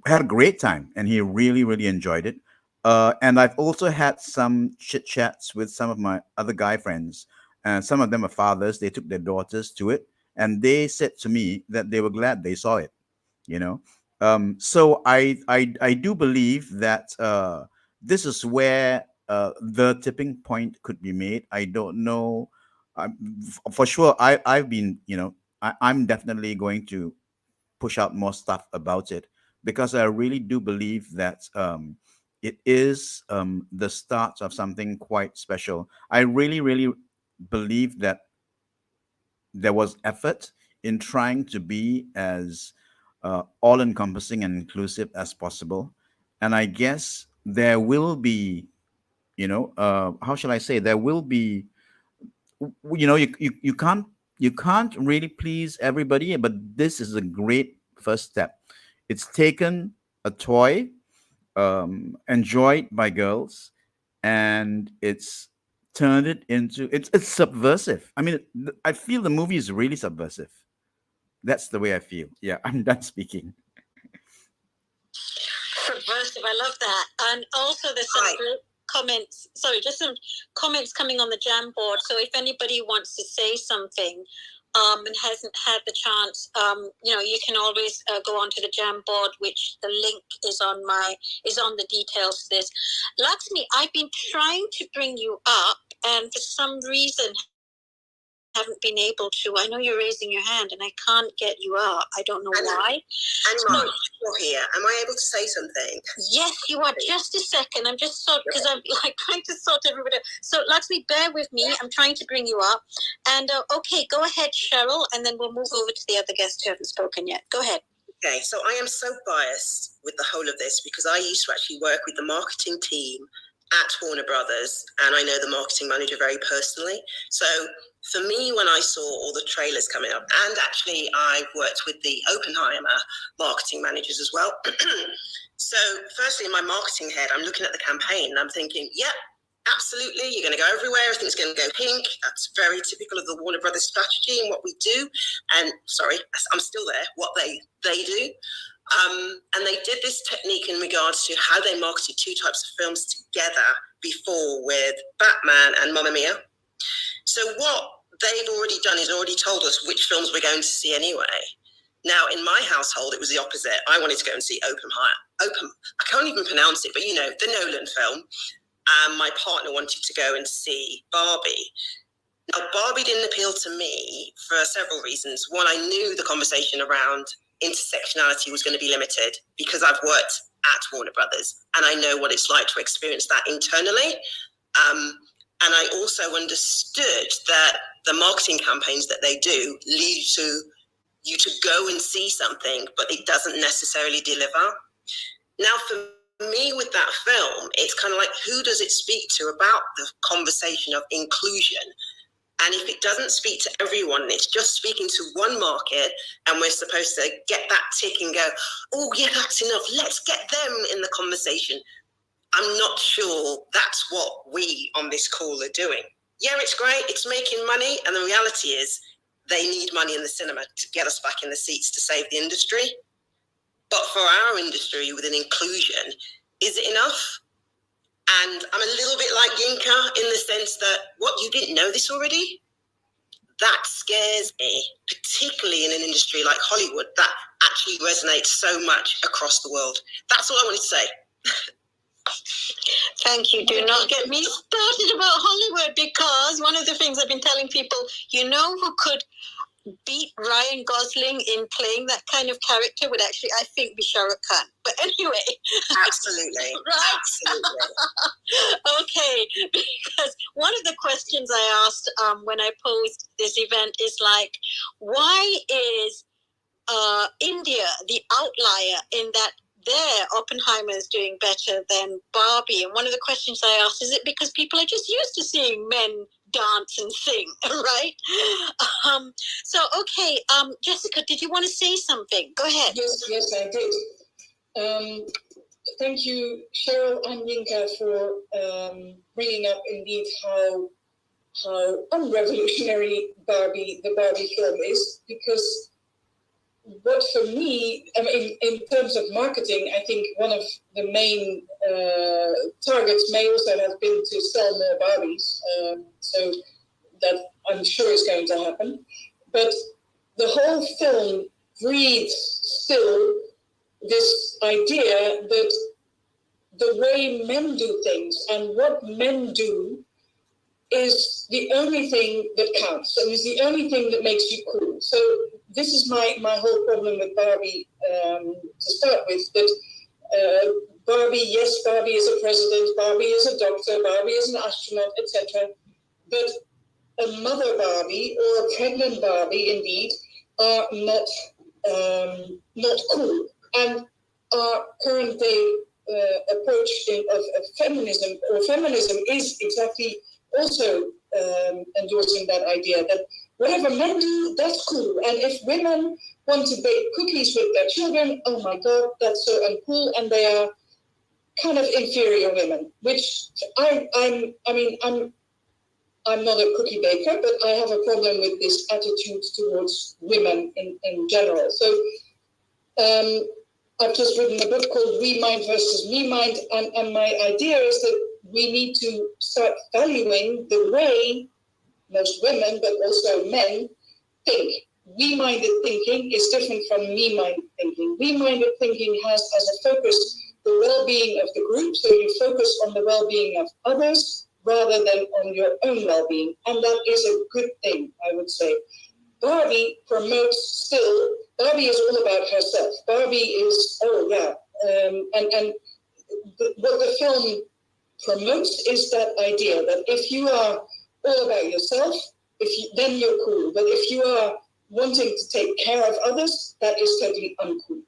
had a great time, and he really, really enjoyed it. And I've also had some chit chats with some of my other guy friends, and some of them are fathers. They took their daughters to it, and they said to me that they were glad they saw it. You know, so I do believe that this is where the tipping point could be made. I don't know. For sure, I've been, I'm definitely going to push out more stuff about it, because I really do believe that it is the start of something quite special. I really, really believe that there was effort in trying to be as all-encompassing and inclusive as possible, and I guess there will be, how shall I say, there will be, you can't really please everybody, but this is a great first step. It's taken a toy enjoyed by girls, and it's turned it into, it's subversive. I mean, I feel the movie is really subversive. That's the way I feel. Yeah, I'm done speaking. Subversive, I love that. And also there's some comments, just some comments coming on the Jamboard. So if anybody wants to say something and hasn't had the chance, you can always go onto the Jamboard, which the link is on the details to this. Lakshmi, I've been trying to bring you up, and for some reason haven't been able to. I know you're raising your hand and I can't get you up. I don't know why. Anima, you're here. Am I able to say something? Yes, you are. Just a second. I'm just because I'm like trying to sort everybody out. So Lakshmi, bear with me. I'm trying to bring you up. And okay, go ahead, Cheryl, and then we'll move over to the other guests who haven't spoken yet. Go ahead. Okay, so I am so biased with the whole of this because I used to actually work with the marketing team at Warner Brothers, and I know the marketing manager very personally. So for me, when I saw all the trailers coming up, and actually I've worked with the Oppenheimer marketing managers as well. So firstly, in my marketing head, I'm looking at the campaign and I'm thinking, yep, absolutely, you're going to go everywhere, everything's going to go pink. That's very typical of the Warner Brothers strategy and what we do. And sorry, I'm still there, what they do. And they did this technique in regards to how they marketed two types of films together before with Batman and Mamma Mia. So what they've already done is already told us which films we're going to see anyway. Now, in my household, it was the opposite. I wanted to go and see I can't even pronounce it, but the Nolan film. And my partner wanted to go and see Barbie. Now, Barbie didn't appeal to me for several reasons. One, I knew the conversation around intersectionality was going to be limited because I've worked at Warner Brothers and I know what it's like to experience that internally. And I also understood that the marketing campaigns that they do lead to you to go and see something, but it doesn't necessarily deliver. Now, for me with that film, it's kind of like, who does it speak to about the conversation of inclusion? And if it doesn't speak to everyone, it's just speaking to one market, and we're supposed to get that tick and go, oh, yeah, that's enough. Let's get them in the conversation. I'm not sure that's what we on this call are doing. Yeah, it's great. It's making money. And the reality is they need money in the cinema to get us back in the seats to save the industry. But for our industry with an inclusion, is it enough? And I'm a little bit like Yinka in the sense that, what, you didn't know this already? That scares me, particularly in an industry like Hollywood that actually resonates so much across the world. That's all I wanted to say. Thank you. Do not get me started about Hollywood, because one of the things I've been telling people, who could beat Ryan Gosling in playing that kind of character would actually, I think, be Shah Rukh Khan. But anyway. Absolutely. Right? Absolutely. Okay. Because one of the questions I asked when I posed this event is like, why is India the outlier in that Oppenheimer is doing better than Barbie? And one of the questions I asked, is it because people are just used to seeing men dance and sing, right? Okay, Jessica, did you want to say something? Go ahead. Yes, I did. Thank you, Cheryl and Yinka, for bringing up indeed how unrevolutionary the Barbie film is, because what for me, I mean, in terms of marketing, I think one of the main targets may also have been to sell more Barbies. So that I'm sure is going to happen. But the whole film breathes still this idea that the way men do things and what men do is the only thing that counts and is the only thing that makes you cool. So this is my whole problem with Barbie to start with, that Barbie, yes, Barbie is a president, Barbie is a doctor, Barbie is an astronaut, etc. But a mother Barbie or a pregnant Barbie, indeed, are not cool. And our current day approach of feminism, or feminism, is exactly also endorsing that idea that whatever men do, that's cool. And if women want to bake cookies with their children, oh my God, that's so uncool, and they are kind of inferior women. Which I'm not a cookie baker, but I have a problem with this attitude towards women in general. So I've just written a book called We Mind versus Me Mind, and my idea is that we need to start valuing the way most women, but also men, think. We-minded thinking is different from me-minded thinking. We-minded thinking has as a focus the well-being of the group, so you focus on the well-being of others rather than on your own well-being, and that is a good thing, I would say. Barbie promotes still. Barbie is all about herself. Barbie is, and what the film promotes is that idea that if you are all about yourself, then you're cool. But if you are wanting to take care of others, that is totally uncool.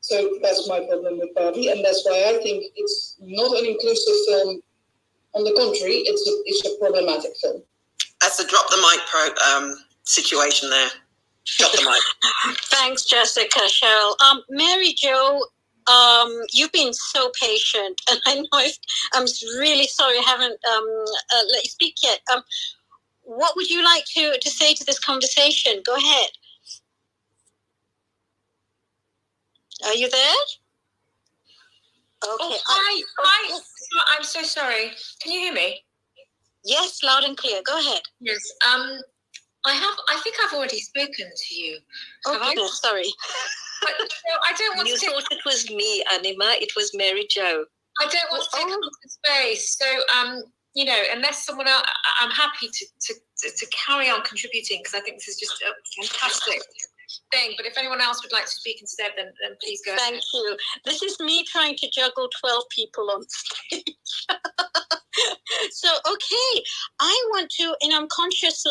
So that's my problem with Barbie, and that's why I think it's not an inclusive film. On the contrary, it's a problematic film. That's a drop the mic situation there. Drop the mic. Thanks, Jessica. Cheryl. Mary Jo, you've been so patient, and I know I'm really sorry I haven't let you speak yet. What would you like to say to this conversation? Go ahead. Are you there? Okay. Oh, hi. I'm so sorry. Can you hear me? Yes, loud and clear. Go ahead. Yes. I think I've already spoken to you. Oh, goodness, sorry. But I don't want to. You thought it was me, Anima. It was Mary Jo. I don't want to take up the space. So, unless someone else, I'm happy to carry on contributing, because I think this is just a fantastic thing. But if anyone else would like to speak instead, then please go ahead. Thank you. This is me trying to juggle 12 people on stage. So, okay, I want to, and I'm conscious,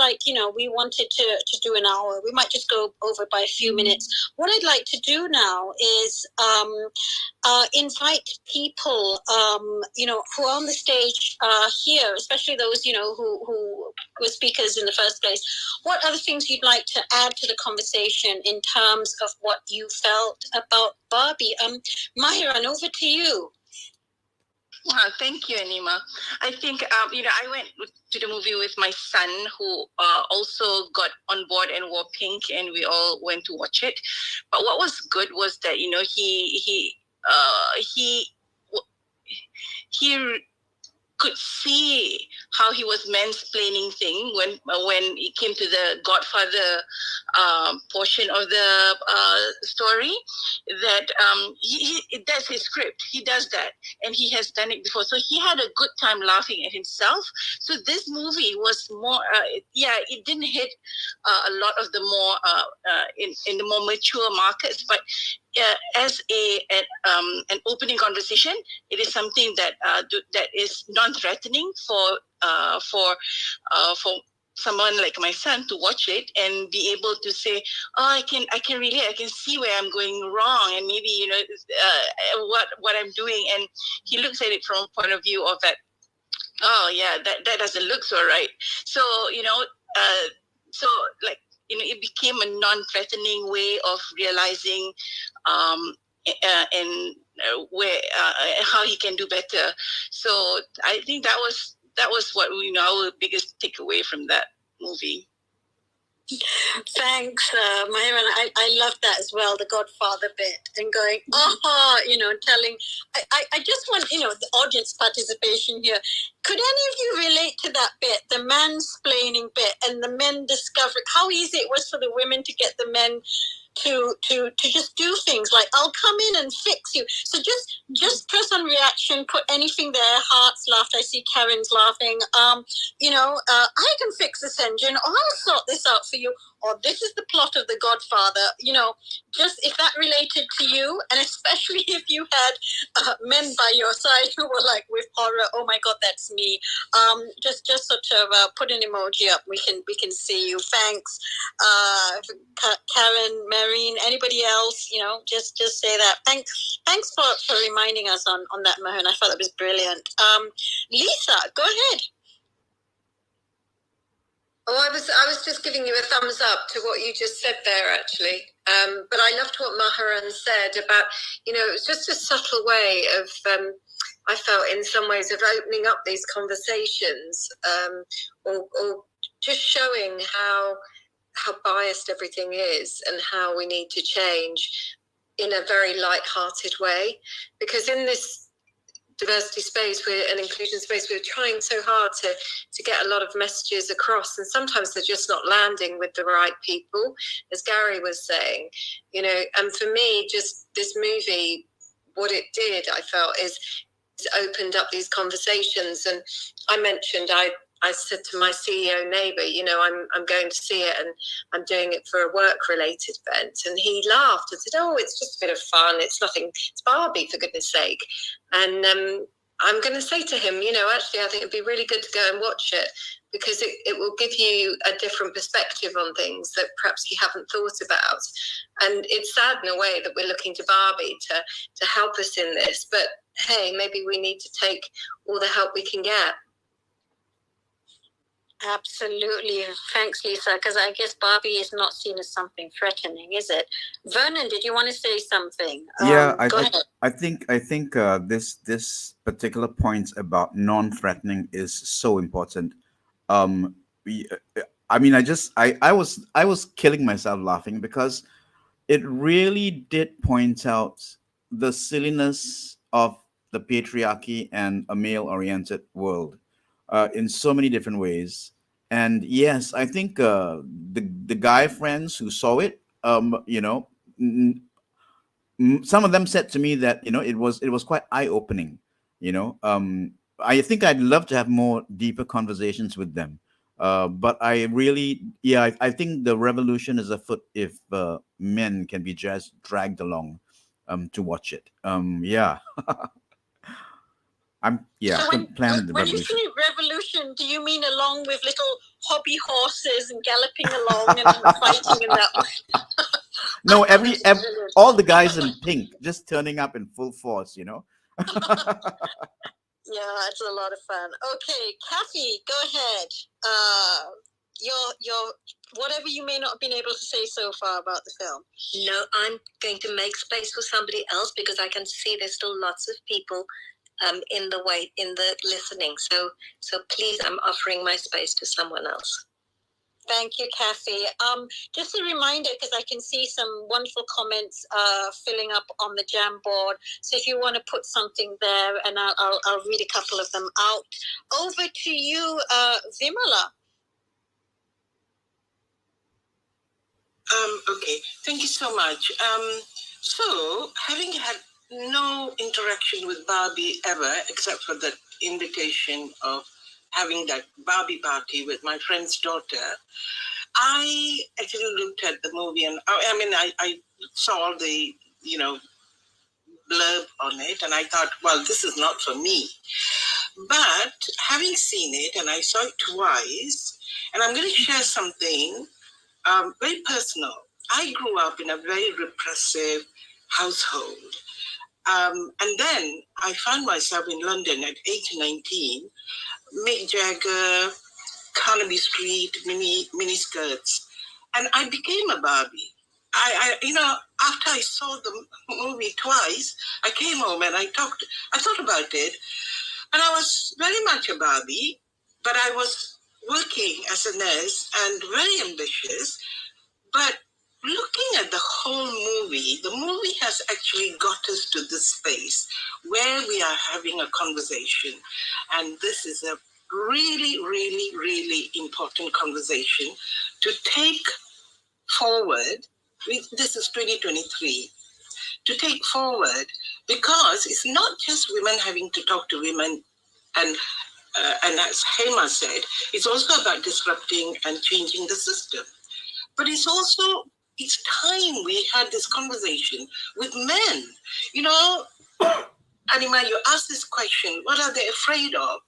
we wanted to do an hour. We might just go over by a few minutes. What I'd like to do now is invite people, who are on the stage here, especially those, who were speakers in the first place. What other things you'd like to add to the conversation in terms of what you felt about Barbie? Myron, over to you. Thank you, Anima. I think, I went to the movie with my son, who also got on board and wore pink, and we all went to watch it. But what was good was that, he could see how he was mansplaining thing when it came to the Godfather portion of the story, that that's his script. He does that, and he has done it before. So he had a good time laughing at himself. So this movie was more, it didn't hit a lot of the more in the more mature markets, but as an opening conversation, it is something that that is non-threatening for someone like my son to watch it and be able to say, I can relate, I can see where I'm going wrong, and maybe what I'm doing, and he looks at it from a point of view of that. Oh yeah, that doesn't look so right. So it became a non-threatening way of realizing where how he can do better. So I think that was what our biggest takeaway from that movie. Thanks, Myron. I love that as well, the Godfather bit, and going, telling. I just want, the audience participation here. Could any of you relate to that bit, the mansplaining bit, and the men discovering how easy it was for the women to get the men to just do things like, I'll come in and fix you. So just press on reaction, put anything there. Hearts laughed. I see Karen's laughing. I can fix this engine, or I'll sort this out for you, or this is the plot of The Godfather. Just if that related to you, and especially if you had men by your side who were like with horror, oh my God, that's me. Just sort of put an emoji up. We can see you. Thanks, Karen, Marine, anybody else? Just say that. Thanks for reminding us on that, Mahon. I thought that was brilliant. Lisa, go ahead. Oh, I was just giving you a thumbs up to what you just said there, actually. But I loved what Maharan said about, it was just a subtle way of, I felt in some ways, of opening up these conversations, or just showing how biased everything is and how we need to change in a very light-hearted way. Because in this diversity space and inclusion space, we're trying so hard to get a lot of messages across, and sometimes they're just not landing with the right people, as Gary was saying, and for me, just this movie, what it did, I felt, is opened up these conversations. And I mentioned, I said to my CEO neighbour, I'm going to see it, and I'm doing it for a work-related event. And he laughed and said, oh, it's just a bit of fun. It's nothing. It's Barbie, for goodness sake. And I'm going to say to him, actually, I think it'd be really good to go and watch it, because it will give you a different perspective on things that perhaps you haven't thought about. And it's sad in a way that we're looking to Barbie to help us in this. But, hey, maybe we need to take all the help we can get. Absolutely. Thanks, Lisa, because I guess Barbie is not seen as something threatening, is it? Vernon, did you want to say something? Yeah, I think this particular point about non-threatening is so important. I was killing myself laughing, because it really did point out the silliness of the patriarchy and a male-oriented world in so many different ways. And yes, I think the guy friends who saw it, some of them said to me that it was quite eye-opening. I think I'd love to have more deeper conversations with them. But I really, I think the revolution is afoot if men can be just dragged along to watch it. So plan the when you revolution. say revolution, do you mean along with little hobby horses and galloping along and fighting in that? No, all the guys in pink just turning up in full force, Yeah, it's a lot of fun. Okay, Kathy, go ahead. Your whatever you may not have been able to say so far about the film. No, I'm going to make space for somebody else, because I can see there's still lots of people in the listening. So please, I'm offering my space to someone else. Thank you, Kathy. Just a reminder, because I can see some wonderful comments filling up on the Jamboard. So if you want to put something there, and I'll read a couple of them out. Over to you, Vimala. Okay, thank you so much. So, having had no interaction with Barbie ever, except for the invitation of having that Barbie party with my friend's daughter, I actually looked at the movie, and I saw all the, blurb on it, and I thought, well, this is not for me. But having seen it, and I saw it twice, and I'm going to share something very personal. I grew up in a very repressive household. And then I found myself in London at age 19, Mick Jagger, Carnaby Street, mini skirts. And I became a Barbie. After I saw the movie twice, I came home and I thought about it. And I was very much a Barbie, but I was working as a nurse and very ambitious, but looking at the whole movie, the movie has actually got us to this space where we are having a conversation. And this is a really, really, really important conversation to take forward. This is 2023. To take forward, because it's not just women having to talk to women, and as Hema said, it's also about disrupting and changing the system. But it's time we had this conversation with men. You know, Anima, you asked this question, what are they afraid of?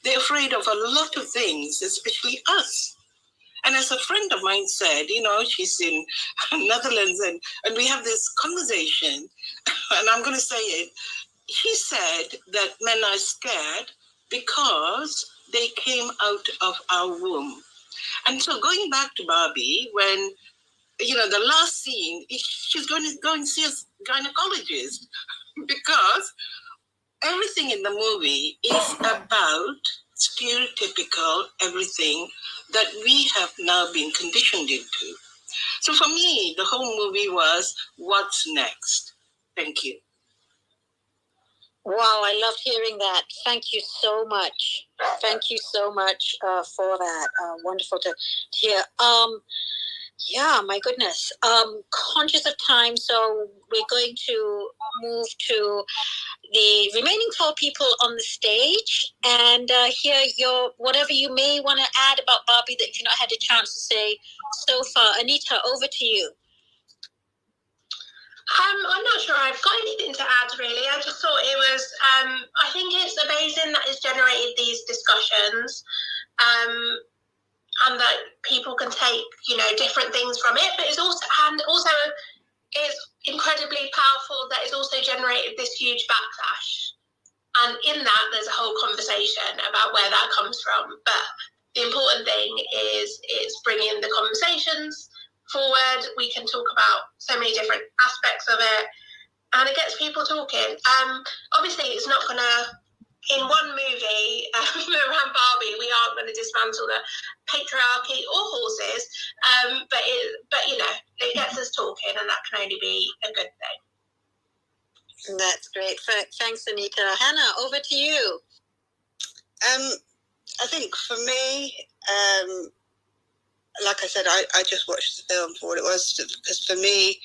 They're afraid of a lot of things, especially us. And as a friend of mine said, you know, she's in Netherlands, and we have this conversation, and I'm going to say it. She said that men are scared because they came out of our womb. And so going back to Barbie, when, you know, the last scene, she's going to go and see a gynecologist because everything in the movie is about stereotypical everything that we have now been conditioned into. So for me, the whole movie was, what's next? Thank you. Wow, I loved hearing that. Thank you so much. Thank you so much for that. Wonderful to hear. Yeah, my goodness. Conscious of time, so we're going to move to the remaining 4 people on the stage and hear whatever you may want to add about Barbie that you've not had a chance to say so far. Anita, over to you. I'm not sure I've got anything to add, really. I just thought it was, I think it's amazing that it's generated these discussions, and that people can take, you know, different things from it, but it's also it's incredibly powerful that it's also generated this huge backlash. And in that, there's a whole conversation about where that comes from. But the important thing is it's bringing the conversations forward. We can talk about so many different aspects of it, and it gets people talking. Obviously, it's not going to, in one movie around Barbie, we aren't going to dismantle the patriarchy or horses, but you know, it gets us talking, and that can only be a good thing. That's great. Thanks, Anita. Hannah, over to you. I think for me, like I said, I just watched the film for what it was, because for me,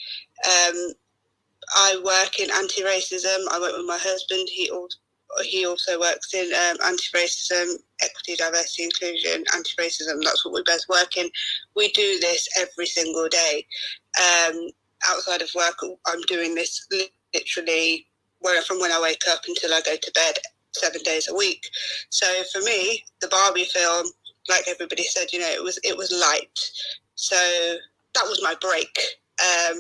I work in anti-racism. I work with my husband. He also works in anti-racism, equity, diversity, inclusion, anti-racism. That's what we both work in. We do this every single day. Outside of work, I'm doing this literally from when I wake up until I go to bed, 7 days a week. So for me, the Barbie film, like everybody said, you know, it was light. So that was my break.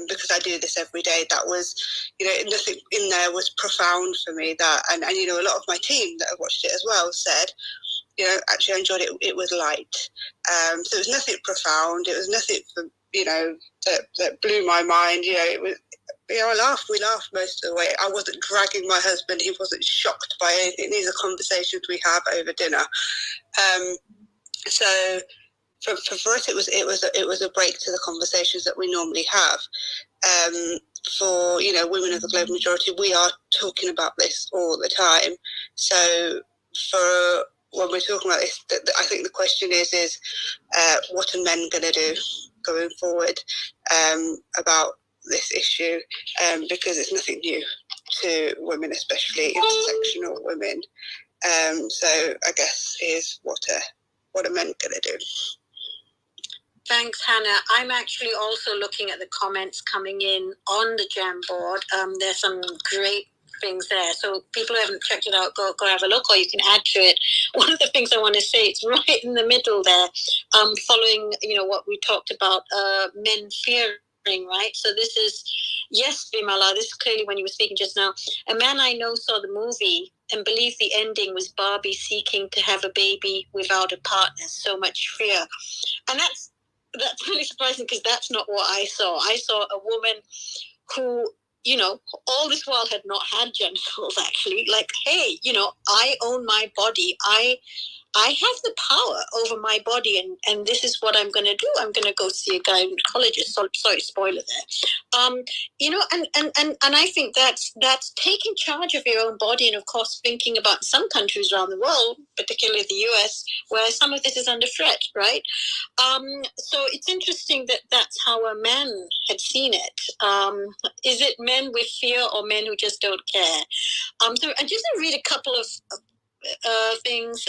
Because I do this every day. That was, you know, nothing in there was profound for me. That and you know, a lot of my team that have watched it as well said, you know, actually I enjoyed it. It was light. So it was nothing profound. It was nothing, you know, that blew my mind. You know, it was. You know, we laughed most of the way. I wasn't dragging my husband. He wasn't shocked by anything. These are conversations we have over dinner. So. For us, it was a break to the conversations that we normally have. For, you know, women of the global majority, we are talking about this all the time. So for when we're talking about this, I think the question is what are men going to do going forward about this issue? Because it's nothing new to women, especially intersectional women. So I guess is what are men going to do? Thanks, Hannah. I'm actually also looking at the comments coming in on the Jamboard. There's some great things there. So people who haven't checked it out, go have a look, or you can add to it. One of the things I want to say, it's right in the middle there, following, you know, what we talked about, men fearing, right? So this is, yes, Bimala, this is clearly when you were speaking just now. A man I know saw the movie and believed the ending was Barbie seeking to have a baby without a partner. So much fear. And that's really surprising, because that's not what I saw. I saw a woman who, you know, all this while had not had genitals, actually. Like, hey, you know, I own my body. I I have the power over my body, and this is what I'm going to do. I'm going to go see a gynecologist. Sorry, spoiler there. You know, and I think that's taking charge of your own body, and of course thinking about some countries around the world, particularly the US, where some of this is under threat, right? So it's interesting that that's how a man had seen it. Is it men with fear or men who just don't care? So I'm just going to read a couple of things.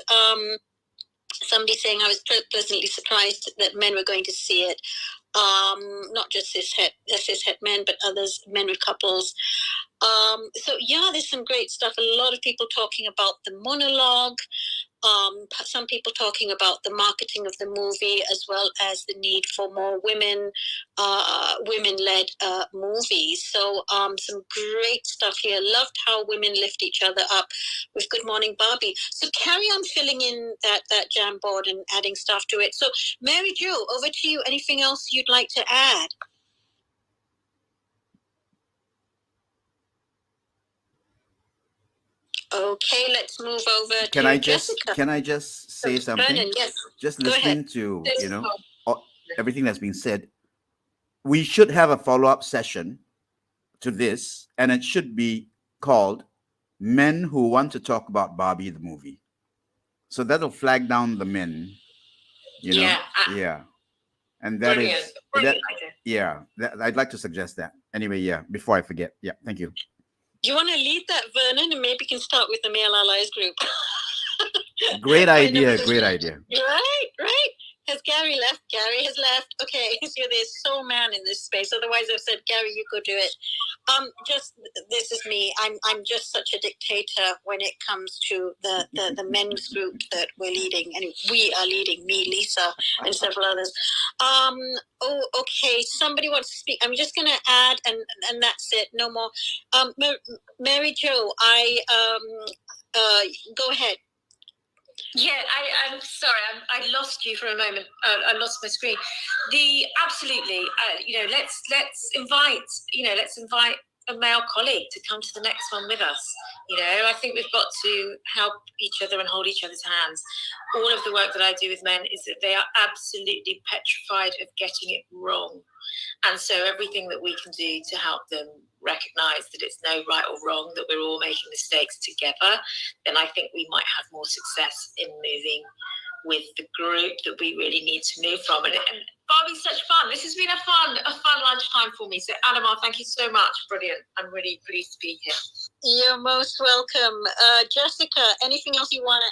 Somebody saying I was pleasantly surprised that men were going to see it. Not just cishet men, but others, men with couples. So yeah, there's some great stuff. A lot of people talking about the monologue. Some people talking about the marketing of the movie, as well as the need for more women-led movies. So some great stuff here. Loved how women lift each other up with Good Morning Barbie. So carry on filling in that jam board and adding stuff to it. So Mary Jo, over to you. Anything else you'd like to add? Okay, let's move over to Jessica. Can I just say something? Vernon, yes. Just listening to, everything that's been said, we should have a follow-up session to this, and it should be called Men Who Want to Talk About Barbie the Movie. So that'll flag down the men, you know? Yeah. And that is, I'd like to suggest that. Anyway, before I forget. Yeah, thank you. Do you want to lead that, Vernon, and maybe we can start with the Male Allies group? Great idea, great idea. Right. Has Gary left? Gary has left. Okay, so there's so man in this space. Otherwise, I've said, Gary, you go do it. This is me. I'm just such a dictator when it comes to the men's group that we're leading, and we are leading. Me, Lisa, and several others. Okay. Somebody wants to speak. I'm just going to add, and that's it. No more. Mary Jo, go ahead. Yeah, I'm sorry, I lost you for a moment. I lost my screen. Absolutely, let's invite a male colleague to come to the next one with us. I think we've got to help each other and hold each other's hands. All of the work that I do with men is that they are absolutely petrified of getting it wrong. And so everything that we can do to help them recognize that it's no right or wrong, that we're all making mistakes together, then I think we might have more success in moving with the group that we really need to move from. And Barbie's such fun. This has been a fun lunchtime for me. So Anima, thank you so much. Brilliant. I'm really pleased to be here. You're most welcome. Jessica, anything else you want to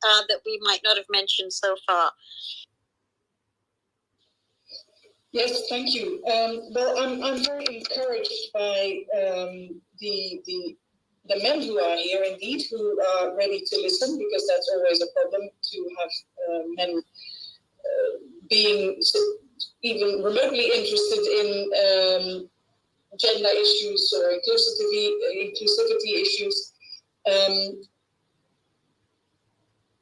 add that we might not have mentioned so far? Yes, thank you. Well, I'm very encouraged by the men who are here, indeed, who are ready to listen, because that's always a problem to have men being even remotely interested in gender issues or inclusivity issues.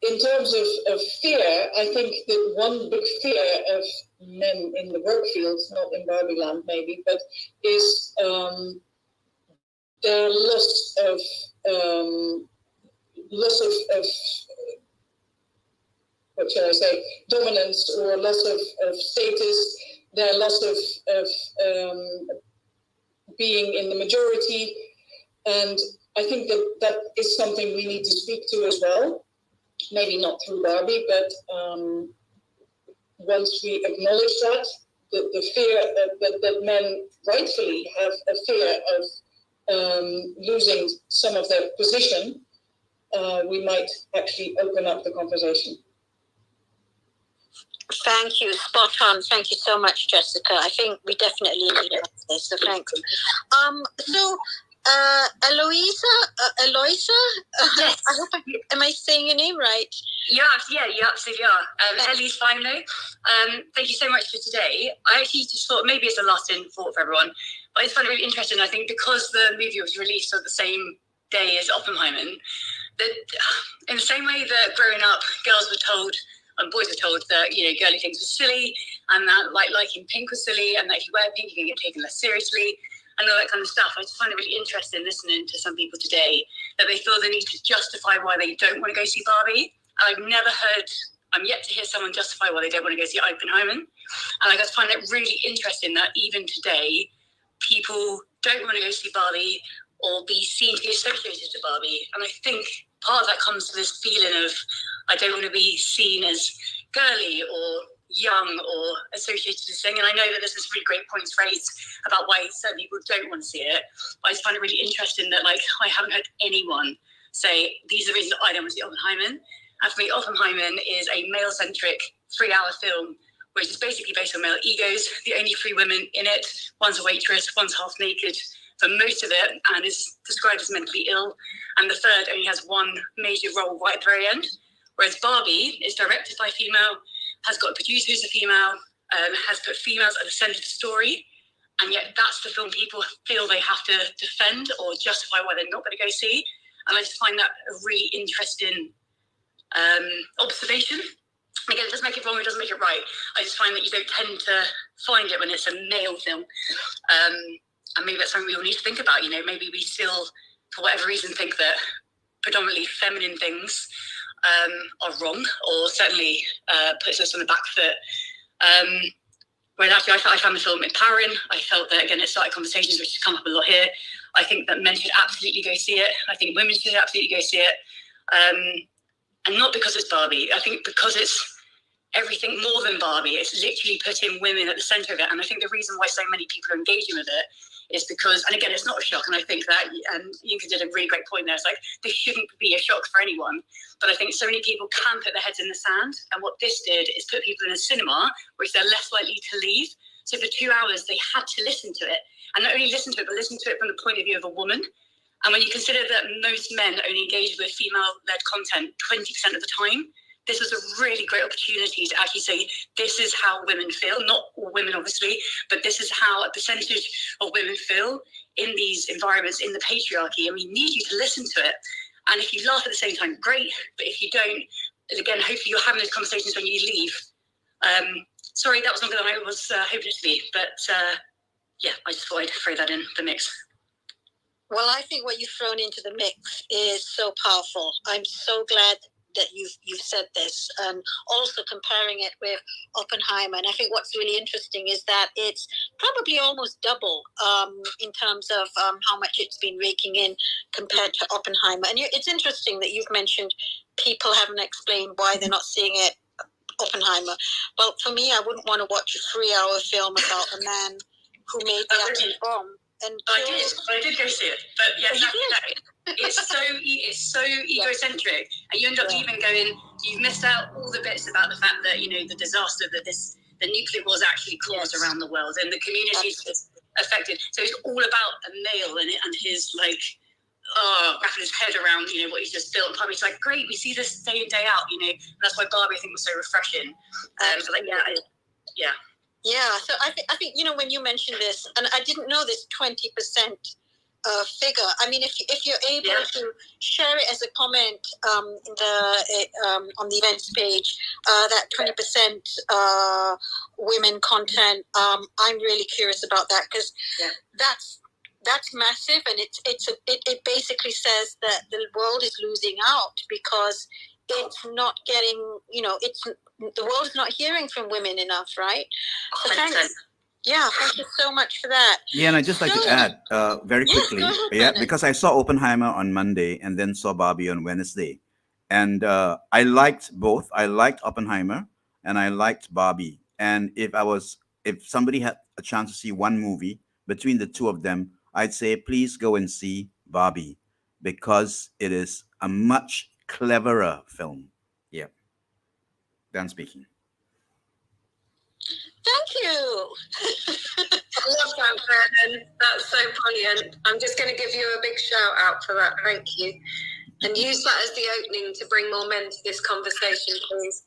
In terms of fear, I think that one big fear of men in the work field, not in Barbie land maybe, but is their loss of what shall I say, dominance, or loss of status, their loss of being in the majority. And I think that is something we need to speak to as well. Maybe not through Barbie, but once we acknowledge that, the fear that men rightfully have a fear of losing some of their position, we might actually open up the conversation. Thank you. Spot on. Thank you so much, Jessica. I think we definitely need it. So thanks. Eloisa, yes. I hope am I saying your name right? Yeah, you absolutely are. Elise finally. Thank you so much for today. I actually just thought maybe it's a last-in thought for everyone, but it's really interesting. I think because the movie was released on the same day as Oppenheimer, that in the same way that growing up, girls were told and boys were told that girly things were silly, and that liking pink was silly, and that if you wear pink, you can get taken less seriously, and all that kind of stuff. I just find it really interesting listening to some people today that they feel they need to justify why they don't want to go see Barbie And I'm yet to hear someone justify why they don't want to go see Oppenheimer. And I just find it really interesting that even today, people don't want to go see Barbie or be seen to be associated to Barbie. And I think part of that comes to this feeling of, I don't want to be seen as girly or young or associated to this thing. And I know that there's this really great points raised about why certain people don't want to see it. But I just find it really interesting that, like, I haven't heard anyone say, these are the reasons I don't want to see Oppenheimer. And for me, Oppenheimer is a male-centric 3-hour film, which is basically based on male egos. The only 3 women in it, one's a waitress, one's half naked for most of it, and is described as mentally ill. And the third only has one major role right at the very end. Whereas Barbie is directed by a female, has got a producer who's a female, has put females at the centre of the story, and yet that's the film people feel they have to defend or justify why they're not going to go see. And I just find that a really interesting observation. Again, it doesn't make it wrong, it doesn't make it right. I just find that you don't tend to find it when it's a male film. And maybe that's something we all need to think about. You know, maybe we still, for whatever reason, think that predominantly feminine things are wrong, or certainly puts us on the back foot. Whereas actually I found the film empowering. I felt that, again, it started conversations which has come up a lot here. I think that men should absolutely go see it. I think women should absolutely go see it. And not because it's Barbie. I think because it's everything more than Barbie. It's literally putting women at the centre of it. And I think the reason why so many people are engaging with it is because, and again, it's not a shock. And I think that Yinka did a really great point there. It's like, this shouldn't be a shock for anyone. But I think so many people can put their heads in the sand. And what this did is put people in a cinema, which they're less likely to leave. So for 2 hours, they had to listen to it. And not only listen to it, but listen to it from the point of view of a woman. And when you consider that most men only engage with female-led content 20% of the time, this was a really great opportunity to actually say, this is how women feel. Not all women, obviously, but this is how a percentage of women feel in these environments, in the patriarchy. And we need you to listen to it. And if you laugh at the same time, great. But if you don't, again, hopefully you're having those conversations when you leave. Sorry, that was longer than I was hoping it to be. But yeah, I just thought I'd throw that in the mix. Well, I think what you've thrown into the mix is so powerful. I'm so glad that you've said this, and also comparing it with Oppenheimer. And I think what's really interesting is that it's probably almost double in terms of how much it's been raking in compared to Oppenheimer. And it's interesting that you've mentioned people haven't explained why they're not seeing it, Oppenheimer. Well, for me, I wouldn't want to watch a 3-hour film about a man who made the atom bomb. And I did go see it, but yeah, exactly that. It's so egocentric, and you end up even going, you've missed out all the bits about the fact that, you know, the disaster that the nuclear wars actually caused around the world, and the communities affected. So it's all about a male and his, like, wrapping his head around, you know, what he's just built. And it's like, great, we see this day in, day out, you know, and that's why Barbie, I think, was so refreshing. So like, yeah. Yeah, so I think you know, when you mentioned this, and I didn't know this 20% figure. I mean, if you're able to share it as a comment on the events page, that 20% women content, I'm really curious about that, because that's massive, and it basically says that the world is losing out because it's not getting, you know, the world's not hearing from women enough, right? So thank you so much for that. Yeah, and I'd just like to add very quickly, because I saw Oppenheimer on Monday and then saw Barbie on Wednesday. And I liked both. I liked Oppenheimer and I liked Barbie. And if somebody had a chance to see one movie between the two of them, I'd say, please go and see Barbie, because it is a much cleverer film. Yeah. Done speaking. Thank you. I love that, Vernon. That's so brilliant. I'm just going to give you a big shout out for that. Thank you. And use that as the opening to bring more men to this conversation, please.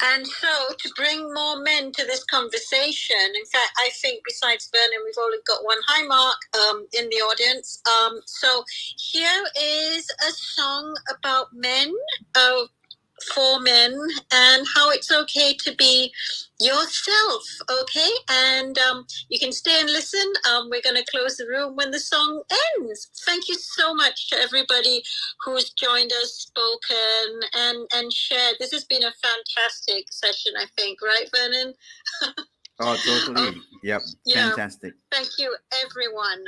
And so, to bring more men to this conversation, in fact, I think besides Vernon, we've only got one. Hi, Mark, in the audience. So here is a song about men. for men, and how it's okay to be yourself, okay? And you can stay and listen. We're going to close the room when the song ends. Thank you so much to everybody who's joined us, spoken, and shared. This has been a fantastic session, I think, right, Vernon? Oh, totally. Yep. Yeah. Fantastic. Thank you, everyone.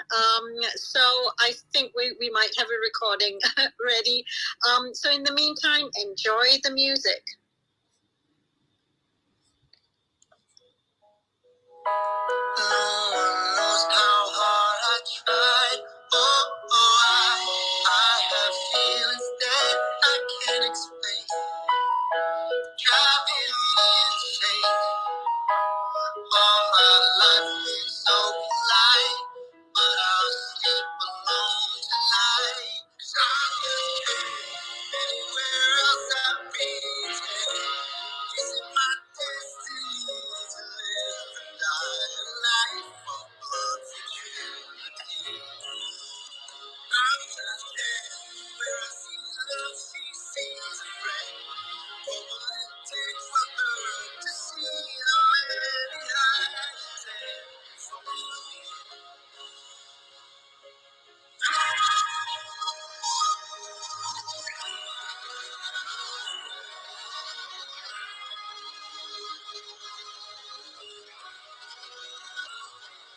So I think we might have a recording ready. So in the meantime, enjoy the music. No one knows how hard I tried. I have feelings that I can't explain. Driving me insane. All my life